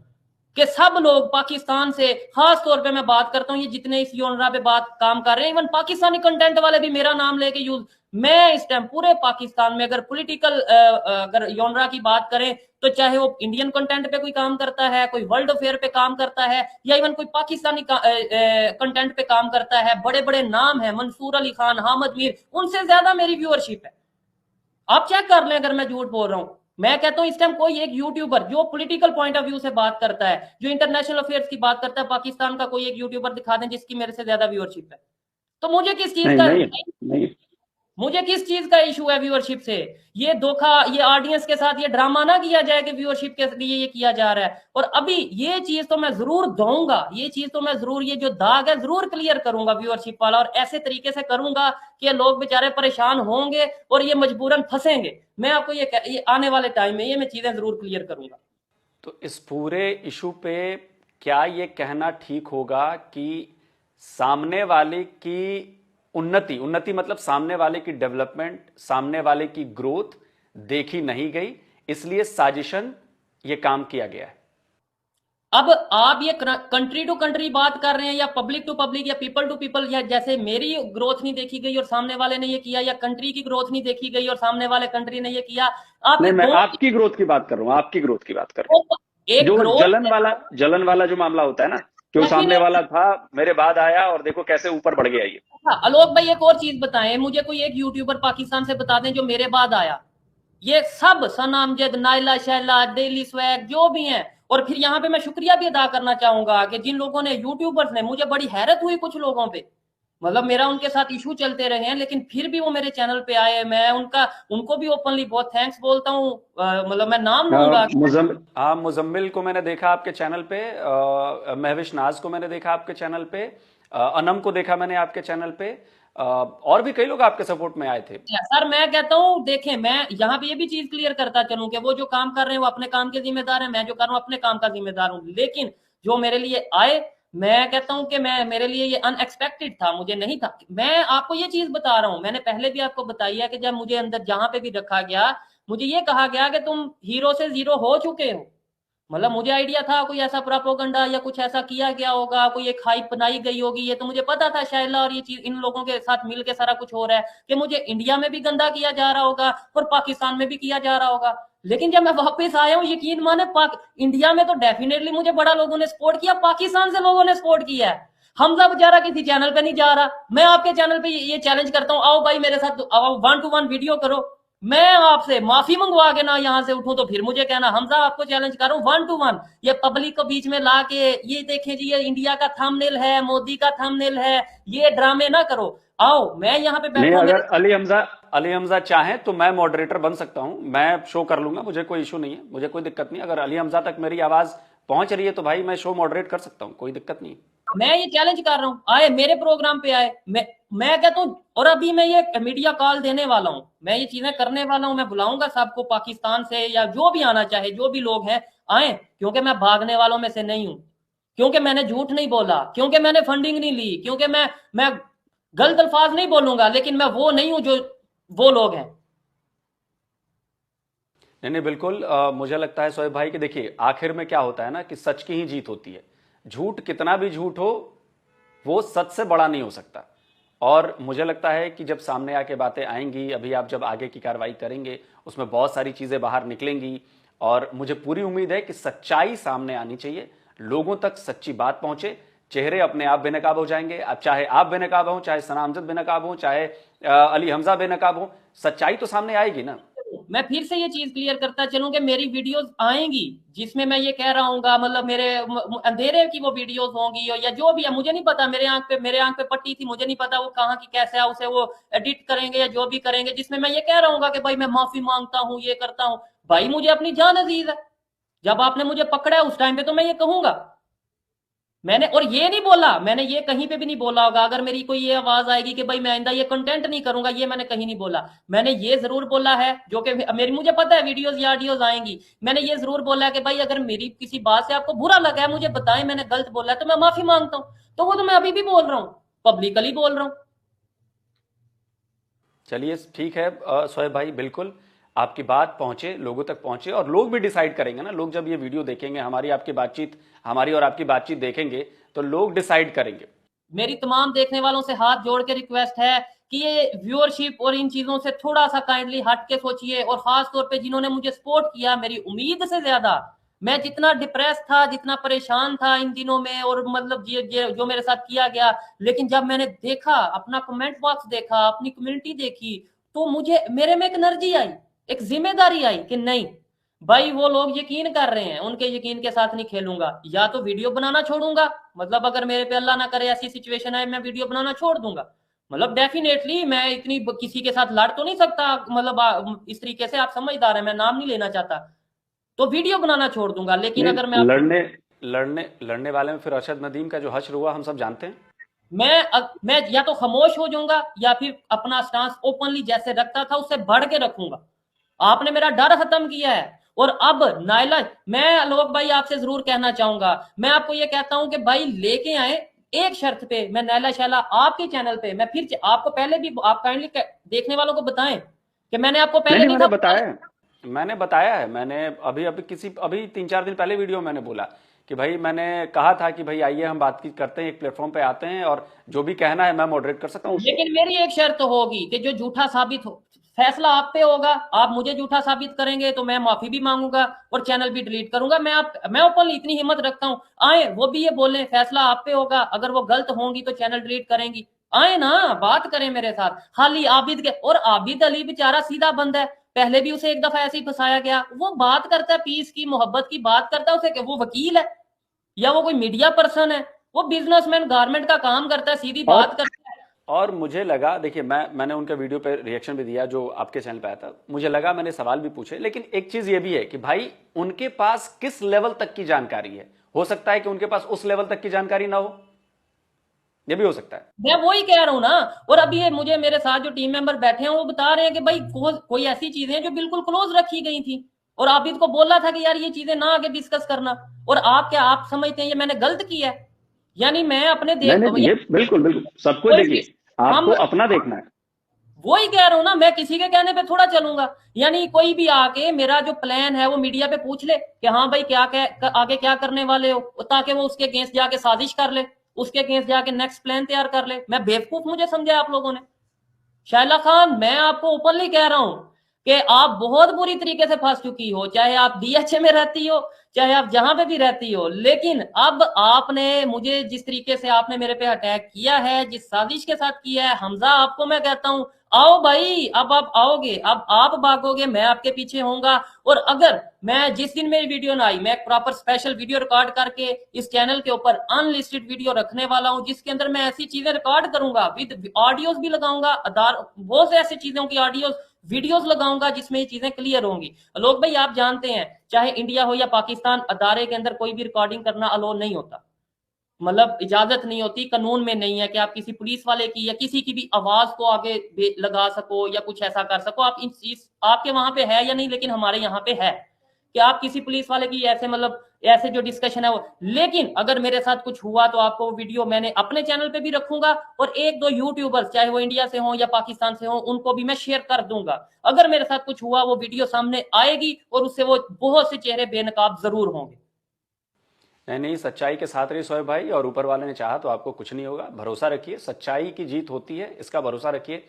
कि सब लोग पाकिस्तान से, खास तौर पे मैं बात करता हूं, ये जितने इस योनरा पे बात काम कर रहे हैं, इवन पाकिस्तानी कंटेंट वाले भी मेरा नाम लेके यूज। मैं इस टाइम पूरे पाकिस्तान में अगर पॉलिटिकल अगर योनरा की बात करें, तो चाहे वो इंडियन कंटेंट पे कोई काम करता है, कोई वर्ल्ड अफेयर पे काम करता है, या इवन कोई पाकिस्तानी कंटेंट पे काम करता है, बड़े बड़े नाम है, मंसूर अली खान, हामिद मीर, उनसे ज्यादा मेरी व्यूअरशिप है। आप चेक कर लें अगर मैं झूठ बोल रहा हूं। मैं कहता हूं इस टाइम कोई एक यूट्यूबर जो पॉलिटिकल पॉइंट ऑफ व्यू से बात करता है, जो इंटरनेशनल अफेयर्स की बात करता है, पाकिस्तान का कोई एक यूट्यूबर दिखा दें जिसकी मेरे से ज्यादा व्यूअरशिप है, तो मुझे किस चीज नहीं का नहीं नहीं मुझे किस चीज का इशू है व्यूअरशिप से? ये धोखा, ये ऑडियंस के साथ ये ड्रामा ना किया जाए कि व्यूअरशिप के लिए ये किया जा रहा है। और अभी ये चीज तो मैं जरूर दूंगा, ये चीज तो मैं जरूर, ये जो दाग है जरूर क्लियर करूंगा व्यूअरशिप वाला, और ऐसे तरीके से करूंगा कि लोग बेचारे परेशान होंगे और ये मजबूरन फंसेंगे। मैं आपको ये आने वाले टाइम में ये मैं चीजें जरूर क्लियर करूंगा। तो इस पूरे इशू पे क्या ये कहना ठीक होगा कि सामने वाले की उन्नति उन्नति मतलब सामने वाले की डेवलपमेंट, सामने वाले की ग्रोथ देखी नहीं गई, इसलिए साजिशन ये काम किया गया है? अब आप ये कंट्री टू कंट्री बात कर रहे हैं या पब्लिक टू पब्लिक या पीपल टू पीपल, या जैसे मेरी ग्रोथ नहीं देखी गई और सामने वाले ने ये किया, या कंट्री की ग्रोथ नहीं देखी गई और सामने वाले कंट्री ने ये किया? आप नहीं, ये मैं दो आपकी ग्रोथ की बात कर रहा हूँ, आपकी ग्रोथ की बात कर रहा हूँ। एक जो ग्रोथ। जलन वाला जो मामला होता है ना, जो सामने वाला था मेरे बाद आया और देखो कैसे ऊपर बढ़ गया ये। आलोक भाई एक और चीज बताएं मुझे, कोई एक यूट्यूबर पाकिस्तान से बता दें जो मेरे बाद आया। ये सब सनामजद, नाइला, शैला, डेली स्वैग जो भी हैं। और फिर यहाँ पे मैं शुक्रिया भी अदा करना चाहूंगा कि जिन लोगों ने, यूट्यूबर्स ने, मुझे बड़ी हैरत हुई कुछ लोगों पे, मतलब मेरा उनके साथ इशू चलते रहे हैं लेकिन फिर भी वो मेरे चैनल पे आए। मैं उनको भी ओपनली बहुत थैंक्स बोलता हूँ। मतलब मैं नाम लूंगा। हाँ, मुजम्मिल को मैंने देखा आपके चैनल पे, महविश नाज को मैंने देखा आपके चैनल पे, अनम को देखा मैंने आपके चैनल पे, और भी कई लोग आपके सपोर्ट में आए थे। सर मैं कहता हूँ, देखें, मैं यहाँ पे ये भी चीज क्लियर करता चलूं कि वो जो काम कर रहे हैं वो अपने काम के जिम्मेदार है, मैं जो कर रहा हूँ अपने काम का जिम्मेदार हूँ। लेकिन जो मेरे लिए आए, मैं कहता हूं कि मेरे लिए ये अनएक्सपेक्टेड था, मुझे नहीं था। मैं आपको ये चीज बता रहा हूं, मैंने पहले भी आपको बताई है कि जब मुझे अंदर जहां पे भी रखा गया, मुझे ये कहा गया कि तुम हीरो से जीरो हो चुके हो। मतलब मुझे आइडिया था कोई ऐसा प्रोपोगंडा या कुछ ऐसा किया गया होगा, कोई एक हाइप बनाई गई होगी, ये तो मुझे पता था शायला और ये चीज इन लोगों के साथ मिलकर सारा कुछ हो रहा है कि मुझे इंडिया में भी गंदा किया जा रहा होगा और पाकिस्तान में भी किया जा रहा होगा। लेकिन जब मैं वापस आया हूँ, यकीन माने, इंडिया में तो डेफिनेटली मुझे बड़ा लोगों ने सपोर्ट किया, पाकिस्तान से लोगों ने सपोर्ट किया है। हमजा बेचारा किसी चैनल पे नहीं जा रहा, मैं आपके चैनल पे ये चैलेंज करता हूँ, आओ भाई मेरे साथ आओ 1-to-1 वीडियो करो, मैं आपसे माफी मंगवा के ना यहाँ से उठूं तो फिर मुझे कहना हमजा आपको चैलेंज कर रहा हूँ 1-to-1। ये पब्लिक को बीच में ला के ये देखें जी ये इंडिया का थंबनेल है, मोदी का थंबनेल है, ये ड्रामे ना करो, आओ मैं यहाँ पे नहीं, बैठा। अगर अली हमजा चाहें तो मैं मॉडरेटर बन सकता हूं, मैं शो कर लूंगा, मुझे कोई इशू नहीं है, मुझे कोई दिक्कत नहीं। अगर अली हमजा तक मेरी आवाज पहुंच रही है तो भाई मैं शो मॉडरेट कर सकता हूं, कोई दिक्कत नहीं। मैं ये चैलेंज कर रहा हूँ, आए मेरे प्रोग्राम पे आए, मैं कहता हूँ, और अभी मैं ये मीडिया कॉल देने वाला हूँ, मैं ये चीजें करने वाला हूँ, मैं बुलाऊंगा सबको पाकिस्तान से या जो भी आना चाहे, जो भी लोग हैं आए, क्योंकि मैं भागने वालों में से नहीं हूँ, क्योंकि मैंने झूठ नहीं बोला, क्योंकि मैंने फंडिंग नहीं ली, क्योंकि मैं गलत अल्फाज नहीं बोलूंगा, लेकिन मैं वो नहीं हूं जो वो लोग हैं। नहीं बिल्कुल, मुझे लगता है सोहेब भाई कि देखिए आखिर में क्या होता है ना कि सच की ही जीत होती है। झूठ कितना भी झूठ हो वो सच से बड़ा नहीं हो सकता। और मुझे लगता है कि जब सामने आके बातें आएंगी, अभी आप जब आगे की कार्रवाई करेंगे उसमें बहुत सारी चीजें बाहर निकलेंगी, और मुझे पूरी उम्मीद है कि सच्चाई सामने आनी चाहिए, लोगों तक सच्ची बात पहुंचे, चेहरे अपने आप बेनकाब हो जाएंगे। अब चाहे आप बेनकाब हो, चाहे सना अमजद बेनकाब हो, चाहे अली हमजा बेनकाब हो, सच्चाई तो सामने आएगी ना। मैं फिर से ये चीज क्लियर करता चलूं कि मेरी वीडियोस आएंगी जिसमें मैं ये कह रहा हूँ, मतलब मेरे अंधेरे की वो वीडियोस होंगी या जो भी है, मुझे नहीं पता, मेरे आंख पे पट्टी थी, मुझे नहीं पता वो कहाँ की कैसे है, उसे वो एडिट करेंगे या जो भी करेंगे, जिसमें मैं ये कह रहा हूँ कि भाई मैं माफी मांगता हूँ, ये करता हूँ। भाई मुझे अपनी जान अजीज है, जब आपने मुझे पकड़ा है उस टाइम पे तो मैं ये कहूंगा। मैंने और ये नहीं बोला, मैंने ये कहीं पे भी नहीं बोला होगा, अगर मेरी कोई ये आवाज आएगी कि भाई मैं आइंदा ये कंटेंट नहीं करूंगा, ये मैंने कहीं नहीं बोला। मैंने ये जरूर बोला है, जो कि मेरी, मुझे पता है वीडियोस या ऑडियोस आएंगी, मैंने ये जरूर बोला है कि भाई अगर मेरी किसी बात से आपको बुरा लगा है मुझे बताएं, मैंने गलत बोला है तो मैं माफी मांगता हूं। तो वो तो मैं अभी भी बोल रहा हूं, पब्लिकली बोल रहा हूं। चलिए ठीक है सोहेब भाई, बिल्कुल आपकी बात पहुंचे, लोगों तक पहुंचे, और लोग भी डिसाइड करेंगे ना। लोग जब ये वीडियो देखेंगे, हमारी आपकी बातचीत, हमारी और आपकी बातचीत देखेंगे तो लोग डिसाइड करेंगे। मेरी तमाम देखने वालों से हाथ जोड़ के रिक्वेस्ट है कि ये व्यूअरशिप और इन चीजों से थोड़ा सा काइंडली हट के सोचिए, और खास तौर पे जिन्होंने मुझे सपोर्ट किया, मेरी उम्मीद से ज्यादा, मैं जितना डिप्रेस था, जितना परेशान था इन दिनों में, और मतलब जो मेरे साथ किया गया, लेकिन जब मैंने देखा, अपना कमेंट बॉक्स देखा, अपनी कम्युनिटी देखी, तो मुझे मेरे में एक एनर्जी आई, एक जिम्मेदारी आई कि नहीं भाई, वो लोग यकीन कर रहे हैं, उनके यकीन के साथ नहीं खेलूंगा। या तो वीडियो बनाना छोड़ूंगा, मतलब अगर मेरे पे अल्लाह ना करे ऐसी सिचुएशन आए मैं वीडियो बनाना छोड़ दूंगा, मतलब डेफिनेटली मैं इतनी किसी के साथ लड़ तो नहीं सकता, मतलब इस तरीके से आप समझदार हैं, मैं नाम नहीं लेना चाहता, तो वीडियो बनाना छोड़ दूंगा। लेकिन अगर मैं नहीं, आपको लड़ने लड़ने वाले में फिर अरशद नदीम का जो हश्र हुआ हम सब जानते हैं। मैं या तो खामोश हो जाऊंगा या फिर अपना स्टांस ओपनली जैसे रखता था उससे बढ़ के रखूंगा। आपने मेरा डर खत्म किया है। और अब नाइला, मैं आलोक भाई आपसे जरूर कहना चाहूंगा, मैं आपको ये कहता हूं कि भाई लेके आए एक शर्त पे, मैं नैला शैला आपके चैनल पे, मैं फिर आपको पहले भी, आप काइंडली देखने वालों को बताएं कि मैंने आपको नहीं पहले नहीं, नहीं मैंने कहा। बताया है। मैंने बताया है, मैंने अभी अभी अभी 3-4 दिन पहले वीडियो में मैंने बोला कि भाई मैंने कहा था कि भाई आइए हम बात करते हैं, एक प्लेटफॉर्म पे आते हैं और जो भी कहना है मैं मॉडरेट कर सकता हूँ उसको। लेकिन मेरी एक शर्त होगी कि जो झूठा साबित हो, फैसला आप पे होगा, आप मुझे झूठा साबित करेंगे तो मैं माफी भी मांगूंगा और चैनल भी डिलीट करूंगा। मैं ओपनली इतनी हिम्मत रखता हूं, आए वो भी ये बोले फैसला आप पे होगा, अगर वो गलत होंगी तो चैनल डिलीट करेंगी, आए ना बात करें मेरे साथ। खाली आबिद के, और आबिद अली बेचारा सीधा बंद है, पहले भी उसे एक दफा ऐसे ही फंसाया गया, वो बात करता है पीस की मोहब्बत की बात करता है, उसे वो वकील है या वो कोई मीडिया पर्सन है? वो बिजनेसमैन गारमेंट का काम करता है, सीधी और बात करता है। और मुझे लगा, देखिए मैंने उनके वीडियो पे रिएक्शन भी दिया जो आपके चैनल पे आया था, मुझे लगा, मैंने सवाल भी पूछे, लेकिन एक चीज ये भी है कि भाई उनके पास किस लेवल तक की जानकारी है। हो सकता है कि उनके पास उस लेवल तक की जानकारी ना हो, ये भी हो सकता है। मैं वही कह रहा हूं ना। और अभी ये मुझे मेरे साथ जो टीम मेंबर बैठे हैं वो बता रहे हैं कि भाई कोई ऐसी चीजें हैं जो बिल्कुल क्लोज रखी गई थी, और आबिद को बोला था कि यार ये चीजें ना आगे डिस्कस करना। और आप क्या आप समझते हैं ये मैंने गलत किया है? यानी मैं अपने नहीं देख, नहीं, ये बिल्कुल बिल्कुल सब कुछ कोई भी, देखिए, हम, आपको अपना देखना है। वही कह रहा हूं ना, मैं किसी के कहने पे थोड़ा चलूंगा। यानी कोई भी आके मेरा जो प्लान है वो मीडिया पे पूछ ले कि हाँ भाई क्या आगे क्या करने वाले हो, ताकि वो उसके अगेंस्ट जाके साजिश कर ले, उसके अगेंस्ट जाके नेक्स्ट प्लान तैयार कर ले। मैं बेवकूफ मुझे समझा आप लोगों ने? शायला खान, मैं आपको ओपनली कह रहा हूं कि आप बहुत बुरी तरीके से फंस चुकी हो, चाहे आप डीएचए में रहती हो, चाहे आप जहां पे भी रहती हो। लेकिन अब आपने मुझे जिस तरीके से आपने मेरे पे अटैक किया है, जिस साजिश के साथ किया है, हमजा आपको मैं कहता हूं, आओ भाई, अब आप आओगे, अब आप भागोगे, मैं आपके पीछे होऊंगा। और अगर मैं जिस दिन मेरी वीडियो ना आई, मैं एक प्रॉपर स्पेशल वीडियो रिकॉर्ड करके इस चैनल के ऊपर अनलिस्टेड वीडियो रखने वाला हूं, जिसके अंदर मैं ऐसी चीजें रिकॉर्ड करूंगा, विद ऑडियोज भी लगाऊंगा, आधार बहुत से ऐसी चीजों की ऑडियोज वीडियोस लगाऊंगा जिसमें ये चीजें क्लियर होंगी। लोग भाई आप जानते हैं, चाहे इंडिया हो या पाकिस्तान, अदारे के अंदर कोई भी रिकॉर्डिंग करना अलो नहीं होता, मतलब इजाजत नहीं होती, कानून में नहीं है कि आप किसी पुलिस वाले की या किसी की भी आवाज को आगे लगा सको या कुछ ऐसा कर सको। आप इन चीज आपके वहां पे है या नहीं, लेकिन हमारे यहाँ पे है कि आप किसी पुलिस वाले की ऐसे, मतलब ऐसे जो डिस्कशन है वो। लेकिन अगर मेरे साथ कुछ हुआ तो आपको वो वीडियो मैंने अपने चैनल पे भी रखूंगा, और एक दो यूट्यूबर्स चाहे वो इंडिया से हो या पाकिस्तान से हो उनको भी मैं शेयर कर दूंगा। अगर मेरे साथ कुछ हुआ वो वीडियो सामने आएगी और उससे वो बहुत से चेहरे बेनकाब जरूर होंगे। नहीं नहीं, सच्चाई के साथ रहिए शोएब भाई, और ऊपर वाले ने चाहा तो आपको कुछ नहीं होगा। भरोसा रखिए, सच्चाई की जीत होती है, इसका भरोसा रखिए।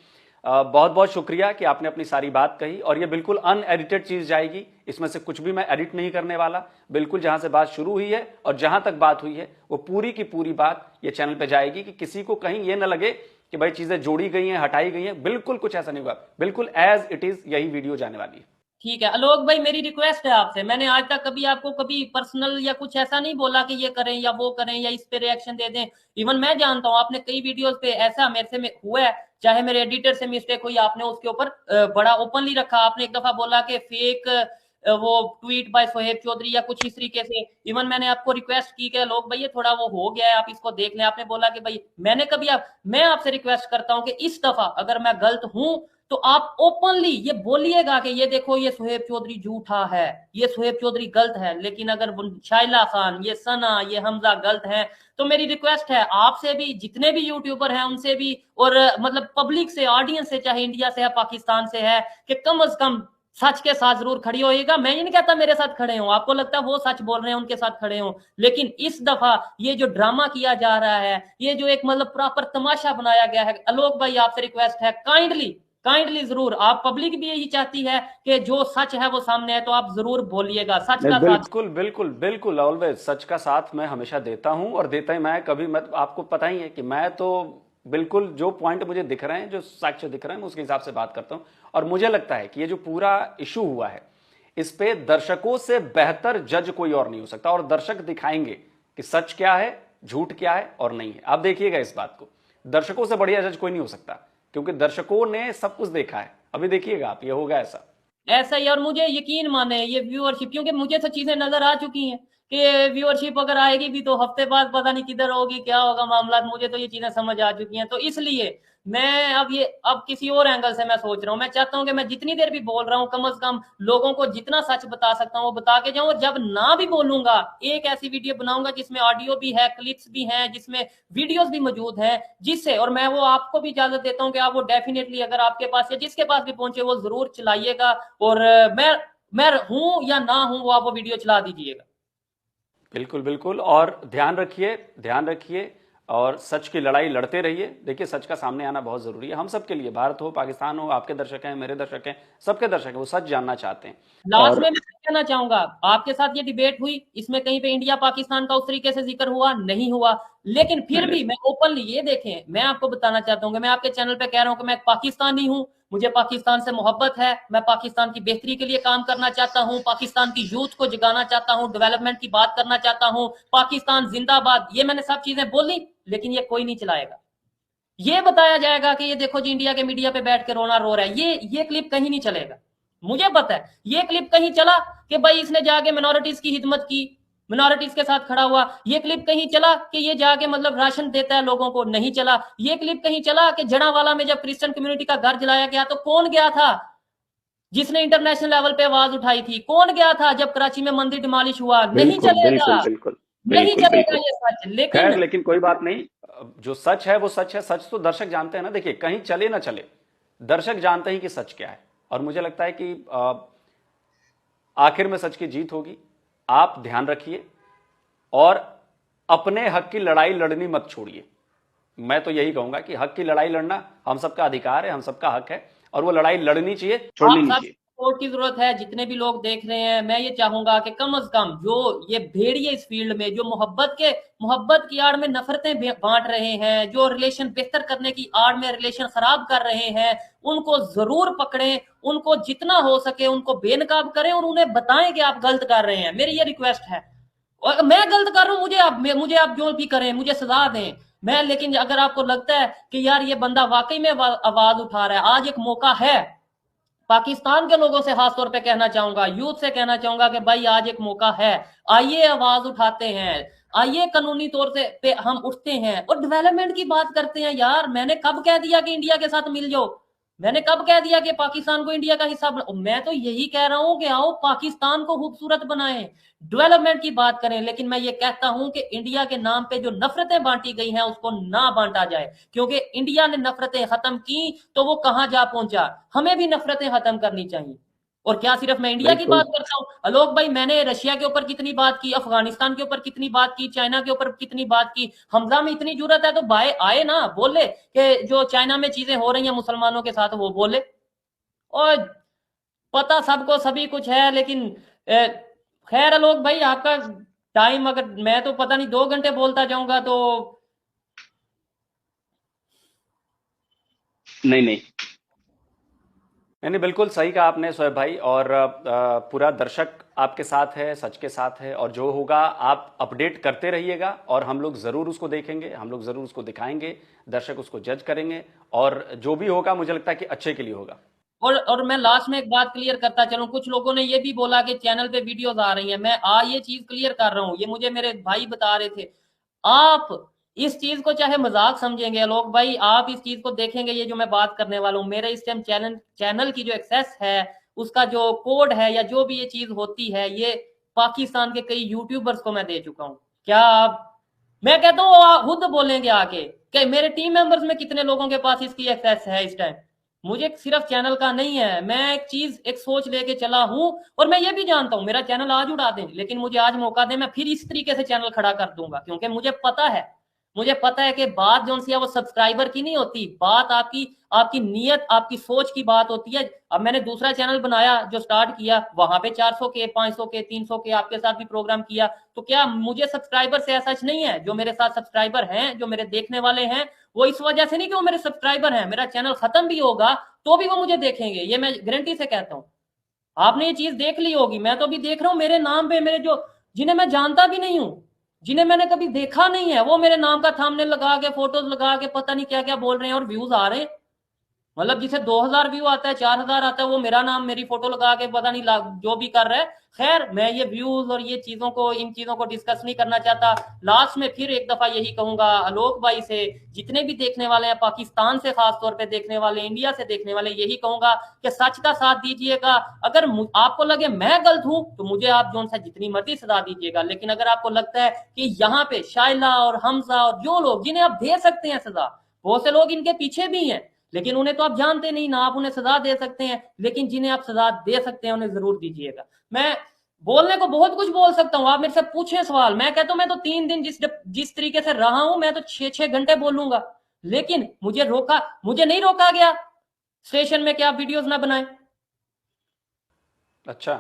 बहुत बहुत शुक्रिया कि आपने अपनी सारी बात कही, और ये बिल्कुल अनएडिटेड चीज जाएगी, इसमें से कुछ भी मैं एडिट नहीं करने वाला। बिल्कुल जहां से बात शुरू हुई है और जहां तक बात हुई है वो पूरी की पूरी बात ये चैनल पे जाएगी, कि किसी को कहीं ये ना लगे कि भाई चीजें जोड़ी गई हैं, हटाई गई हैं। बिल्कुल कुछ ऐसा नहीं होगा, बिल्कुल एज इट इज यही वीडियो जाने वाली है। ठीक है आलोक भाई, मेरी रिक्वेस्ट है आपसे, मैंने आज तक कभी आपको कभी पर्सनल या कुछ ऐसा नहीं बोला कि ये करें या वो करें या इस पे रिएक्शन दे दें। इवन मैं जानता हूं आपने कई वीडियोस पे ऐसा मेरे से हुआ है, चाहे मेरे एडिटर से मिस्टेक हुई, आपने उसके ऊपर बड़ा ओपनली रखा। आपने एक दफा बोला कि फेक वो ट्वीट बाय सोहेब चौधरी या कुछ इस तरीके से। इवन मैंने आपको रिक्वेस्ट की कि लोग भाई ये थोड़ा वो हो गया है, आप इसको देख लें। आपने बोला कि भाई मैंने कभी मैं आपसे रिक्वेस्ट करता हूं कि इस दफा अगर मैं गलत हूं तो आप ओपनली ये बोलिएगा कि ये देखो ये सोहेब चौधरी झूठा है, ये सोहेब चौधरी गलत है। लेकिन अगर शाइला खान, ये सना, ये हमजा गलत है, तो मेरी रिक्वेस्ट है आपसे भी, जितने भी यूट्यूबर हैं उनसे भी, और मतलब पब्लिक से, ऑडियंस से, चाहे इंडिया से है पाकिस्तान से है, कि कम से कम सच के साथ जरूर खड़ी होएगा। मैं ये नहीं कहता मेरे साथ खड़े हो, आपको लगता है वो सच बोल रहे हैं उनके साथ खड़े हो, लेकिन इस दफा ये जो ड्रामा किया जा रहा है, ये जो एक मतलब प्रॉपर तमाशा बनाया गया है, आलोक भाई आपसे रिक्वेस्ट है, काइंडली जरूर, आप पब्लिक भी यही चाहती है कि जो सच है वो सामने है, तो आप जरूर बोलिएगा सच का साथ। बिल्कुल बिल्कुल बिल्कुल, ऑलवेज सच का साथ मैं हमेशा देता हूं, और देता ही मैं कभी, मैं आपको पता ही है कि मैं तो बिल्कुल जो पॉइंट मुझे दिख रहे हैं, जो साक्ष्य दिख रहे हैं, मैं उसके हिसाब से बात करता हूं। और मुझे लगता है कि ये जो पूरा इशू हुआ है, इस पे दर्शकों से बेहतर जज कोई और नहीं हो सकता, और दर्शक दिखाएंगे कि सच क्या है, झूठ क्या है और नहीं है। आप देखिएगा इस बात को, दर्शकों से बढ़िया जज कोई नहीं हो सकता, क्योंकि दर्शकों ने सब कुछ देखा है। अभी देखिएगा आप, ये होगा ऐसा ही। और मुझे यकीन माने ये व्यूअरशिप, क्योंकि मुझे तो चीजें नजर आ चुकी हैं कि व्यूअरशिप अगर आएगी भी तो हफ्ते बाद पता नहीं किधर होगी, क्या होगा मामला, मुझे तो ये चीजें समझ आ चुकी हैं। तो इसलिए मैं अब किसी और एंगल से मैं सोच रहा हूँ। मैं चाहता हूँ कि मैं जितनी देर भी बोल रहा हूँ, कम से कम लोगों को जितना सच बता सकता हूँ वो बता के जाऊँ। और जब ना भी बोलूंगा, एक ऐसी वीडियो बनाऊंगा जिसमें ऑडियो भी है, क्लिप्स भी हैं, जिसमें वीडियोस भी मौजूद हैं, जिससे, और मैं वो आपको भी इजाजत देता हूँ कि आप वो डेफिनेटली अगर आपके पास या जिसके पास भी पहुंचे वो जरूर चलाइएगा। और मैं हूं या ना हूं, वो आप वो वीडियो चला दीजिएगा। बिल्कुल बिल्कुल। और ध्यान रखिए, ध्यान रखिए, और सच की लड़ाई लड़ते रहिए। देखिए, सच का सामने आना बहुत जरूरी है हम सबके लिए, भारत हो, पाकिस्तान हो, आपके दर्शक हैं, मेरे दर्शक हैं, सबके दर्शक हैं, वो सच जानना चाहते हैं। लास्ट और में मैं कहना चाहूंगा, आपके साथ ये डिबेट हुई, इसमें कहीं पे इंडिया पाकिस्तान का उस तरीके से जिक्र हुआ नहीं हुआ, लेकिन फिर भी मैं ओपनली ये देखें, मैं आपको बताना चाहता हूं कि मैं आपके चैनल पे कह रहा हूं कि मैं पाकिस्तानी हूं, मुझे पाकिस्तान से मोहब्बत है, मैं पाकिस्तान की बेहतरी के लिए काम करना चाहता हूं, पाकिस्तान की यूथ को जगाना चाहता हूं, डेवलपमेंट की बात करना चाहता हूं, पाकिस्तान जिंदाबाद, ये मैंने सब चीजें बोली, लेकिन ये कोई नहीं चलाएगा। ये बताया जाएगा कि ये देखो जी इंडिया के मीडिया पे बैठ के रोना रो रहा है, ये क्लिप कहीं नहीं चलेगा। मुझे पता है ये क्लिप कहीं चला कि भाई इसने जाके मिनोरिटीज की हिदमत की, मिनोरिटीज के साथ खड़ा हुआ, ये क्लिप कहीं चला कि ये जाके मतलब राशन देता है लोगों को, नहीं चला। ये क्लिप कहीं चला कि जड़ावाला में जब क्रिश्चियन कम्युनिटी का घर जलाया गया तो कौन गया था जिसने इंटरनेशनल लेवल पे आवाज उठाई थी? कौन गया था जब कराची में मंदिर डिमोलिश हुआ? नहीं बिल्कुल चलेगा, बिल्कुल बिल्कुल नहीं बिल्कुल चलेगा बिल्कुल। ये सच। खैर, लेकिन लेकिन कोई बात नहीं। जो सच है वो सच है, सच तो दर्शक जानते हैं ना। देखिए, कहीं चले ना चले, दर्शक जानते हैं कि सच क्या है, और मुझे लगता है कि आखिर में सच की जीत होगी। आप ध्यान रखिए और अपने हक की लड़ाई लड़नी मत छोड़िए। मैं तो यही कहूंगा कि हक की लड़ाई लड़ना हम सबका अधिकार है, हम सबका हक है, और वो लड़ाई लड़नी चाहिए, छोड़नी नहीं चाहिए। सपोर्ट की जरूरत है। जितने भी लोग देख रहे हैं, मैं ये चाहूंगा कि कम से कम जो ये भेड़िए इस फील्ड में जो मोहब्बत की आड़ में नफरतें बांट रहे हैं, जो रिलेशन बेहतर करने की आड़ में रिलेशन खराब कर रहे हैं, उनको जरूर पकड़ें, उनको जितना हो सके उनको बेनकाब करें और उन्हें बताएं कि आप गलत कर रहे हैं। मेरी ये रिक्वेस्ट है। और मैं गलत कर रहा हूं, मुझे आप जो भी करें, मुझे सजा दें। मैं, लेकिन अगर आपको लगता है कि यार ये बंदा वाकई में आवाज उठा रहा है, आज एक मौका है। पाकिस्तान के लोगों से खासतौर पे कहना चाहूंगा, यूथ से कहना चाहूंगा कि भाई आज एक मौका है, आइए आवाज उठाते हैं, आइए कानूनी तौर से पे हम उठते हैं और डेवलपमेंट की बात करते हैं। यार मैंने कब कह दिया कि इंडिया के साथ मिल जाओ? मैंने कब कह दिया कि पाकिस्तान को इंडिया का हिस्सा मैं तो यही कह रहा हूं कि आओ पाकिस्तान को खूबसूरत बनाएं, डेवलपमेंट की बात करें। लेकिन मैं ये कहता हूं कि इंडिया के नाम पे जो नफरतें बांटी गई हैं उसको ना बांटा जाए, क्योंकि इंडिया ने नफरतें खत्म की तो वो कहां जा पहुंचा। हमें भी नफरतें खत्म करनी चाहिए। और क्या सिर्फ मैं इंडिया की बिल्कुल बात करता हूं आलोक भाई, मैंने रशिया के ऊपर कितनी बात की, अफगानिस्तान के ऊपर कितनी बात की, चाइना के ऊपर कितनी बात की। हमजा में इतनी जरूरत है तो भाई आए ना, बोले कि जो चाइना में चीजें हो रही हैं मुसलमानों के साथ वो बोले। और पता सबको सभी कुछ है, लेकिन खैर आलोक भाई आपका टाइम, अगर मैं तो पता नहीं 2 घंटे बोलता जाऊंगा तो। नहीं, बिल्कुल सही कहा आपने शोएब भाई। और पूरा दर्शक आपके साथ है, सच के साथ है, और जो होगा आप अपडेट करते रहिएगा, और हम लोग जरूर उसको देखेंगे, हम लोग जरूर उसको दिखाएंगे, दर्शक उसको जज करेंगे, और जो भी होगा मुझे लगता है कि अच्छे के लिए होगा। और मैं लास्ट में एक बात क्लियर करता चलूं, कुछ लोगों ने ये भी बोला कि चैनल पे वीडियोस आ रही हैं, मैं ये चीज क्लियर कर रहा हूं, ये मुझे मेरे भाई बता रहे थे। आप इस चीज को चाहे मजाक समझेंगे आलोक भाई, आप इस चीज को देखेंगे, ये जो मैं बात करने वाला हूँ, मेरे इस टाइम चैनल की जो एक्सेस है, उसका जो कोड है या जो भी ये चीज होती है, ये पाकिस्तान के कई यूट्यूबर्स को मैं दे चुका हूँ। क्या आप, मैं कहता हूँ खुद बोलेंगे आके कि मेरे टीम मेंबर्स में कितने लोगों के पास इसकी एक्सेस है इस टाइम। मुझे सिर्फ चैनल का नहीं है, मैं एक चीज एक सोच लेके चला हूं, और मैं ये भी जानता हूं मेरा चैनल आज उड़ा दें, लेकिन मुझे आज मौका दें, मैं फिर इस तरीके से चैनल खड़ा कर दूंगा, क्योंकि मुझे पता है कि बात जो सी है वो सब्सक्राइबर की नहीं होती, बात आपकी नीयत, आपकी सोच की बात होती है। अब मैंने दूसरा चैनल बनाया, जो स्टार्ट किया, वहां पे 400 के 500 के 300 के आपके साथ भी प्रोग्राम किया, तो क्या मुझे सब्सक्राइबर से ऐसा नहीं है? जो मेरे साथ सब्सक्राइबर हैं, जो मेरे देखने वाले हैं, वो इस वजह से नहीं कि वो मेरे सब्सक्राइबर हैं, मेरा चैनल खत्म भी होगा तो भी वो मुझे देखेंगे, ये मैं गारंटी से कहता हूं। आपने ये चीज देख ली होगी, मैं तो अभी देख रहा हूं मेरे नाम पे, मेरे जो जिन्हें मैं जानता भी नहीं हूं, जिन्हें मैंने कभी देखा नहीं है, वो मेरे नाम का थंबनेल लगा के, फोटोज लगा के, पता नहीं क्या क्या बोल रहे हैं और व्यूज आ रहे हैं। मतलब जिसे 2000 व्यू आता है, 4000 आता है, वो मेरा नाम, मेरी फोटो लगा के पता नहीं जो भी कर रहा है। खैर, मैं ये व्यूज और ये चीजों को, इन चीजों को डिस्कस नहीं करना चाहता। लास्ट में फिर एक दफा यही कहूंगा आलोक भाई से, जितने भी देखने वाले हैं, पाकिस्तान से खास तौर पे देखने वाले, इंडिया से देखने वाले, यही कहूंगा कि सच का साथ दीजिएगा। अगर आपको लगे मैं गलत हूं तो मुझे आप जोन सा जितनी मर्जी सजा दीजिएगा, लेकिन अगर आपको लगता है कि यहाँ पे शाइला और हमजा और जो लोग जिन्हें आप दे सकते हैं सजा, बहुत से लोग इनके पीछे भी हैं, लेकिन उन्हें तो आप जानते नहीं ना, आप उन्हें सजा दे सकते हैं, लेकिन जिन्हें आप सजा दे सकते हैं उन्हें जरूर दीजिएगा। मैं बोलने को बहुत कुछ बोल सकता हूं, आप मेरे से पूछें सवाल, मैं कहता हूं मैं तो 3 दिन जिस तरीके से रहा हूं, मैं तो 6-6 घंटे बोलूंगा, लेकिन मुझे नहीं रोका गया स्टेशन में कि आप वीडियोस ना बनाएं। अच्छा,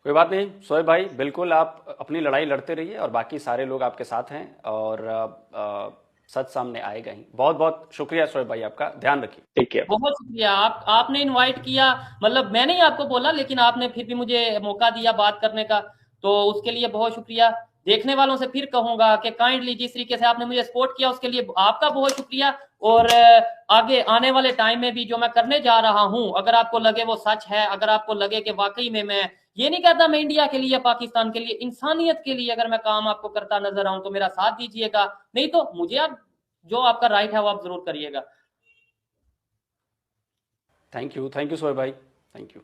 कोई बात नहीं शोएब भाई, बिल्कुल आप अपनी लड़ाई लड़ते रहिए और बाकी सारे लोग आपके साथ हैं और सच सामने आएगा ही। बहुत बहुत शुक्रिया शोएब भाई, आपका ध्यान रखिए। ठीक है। बहुत शुक्रिया, आपने इनवाइट किया, मतलब मैंने ही आपको बोला, लेकिन आपने फिर भी मुझे मौका दिया बात करने का, तो उसके लिए बहुत शुक्रिया। देखने वालों से फिर कहूंगा कि काइंडली जिस तरीके से आपने मुझे सपोर्ट किया उसके लिए आपका बहुत शुक्रिया। और आगे आने वाले टाइम में भी जो मैं करने जा रहा हूं, अगर आपको लगे वो सच है, अगर आपको लगे कि वाकई में, मैं ये नहीं कहता मैं इंडिया के लिए, पाकिस्तान के लिए, इंसानियत के लिए अगर मैं काम आपको करता नजर आऊं तो मेरा साथ दीजिएगा, नहीं तो मुझे आप जो आपका राइट है वो आप जरूर करिएगा। थैंक यू शोएब भाई, थैंक यू।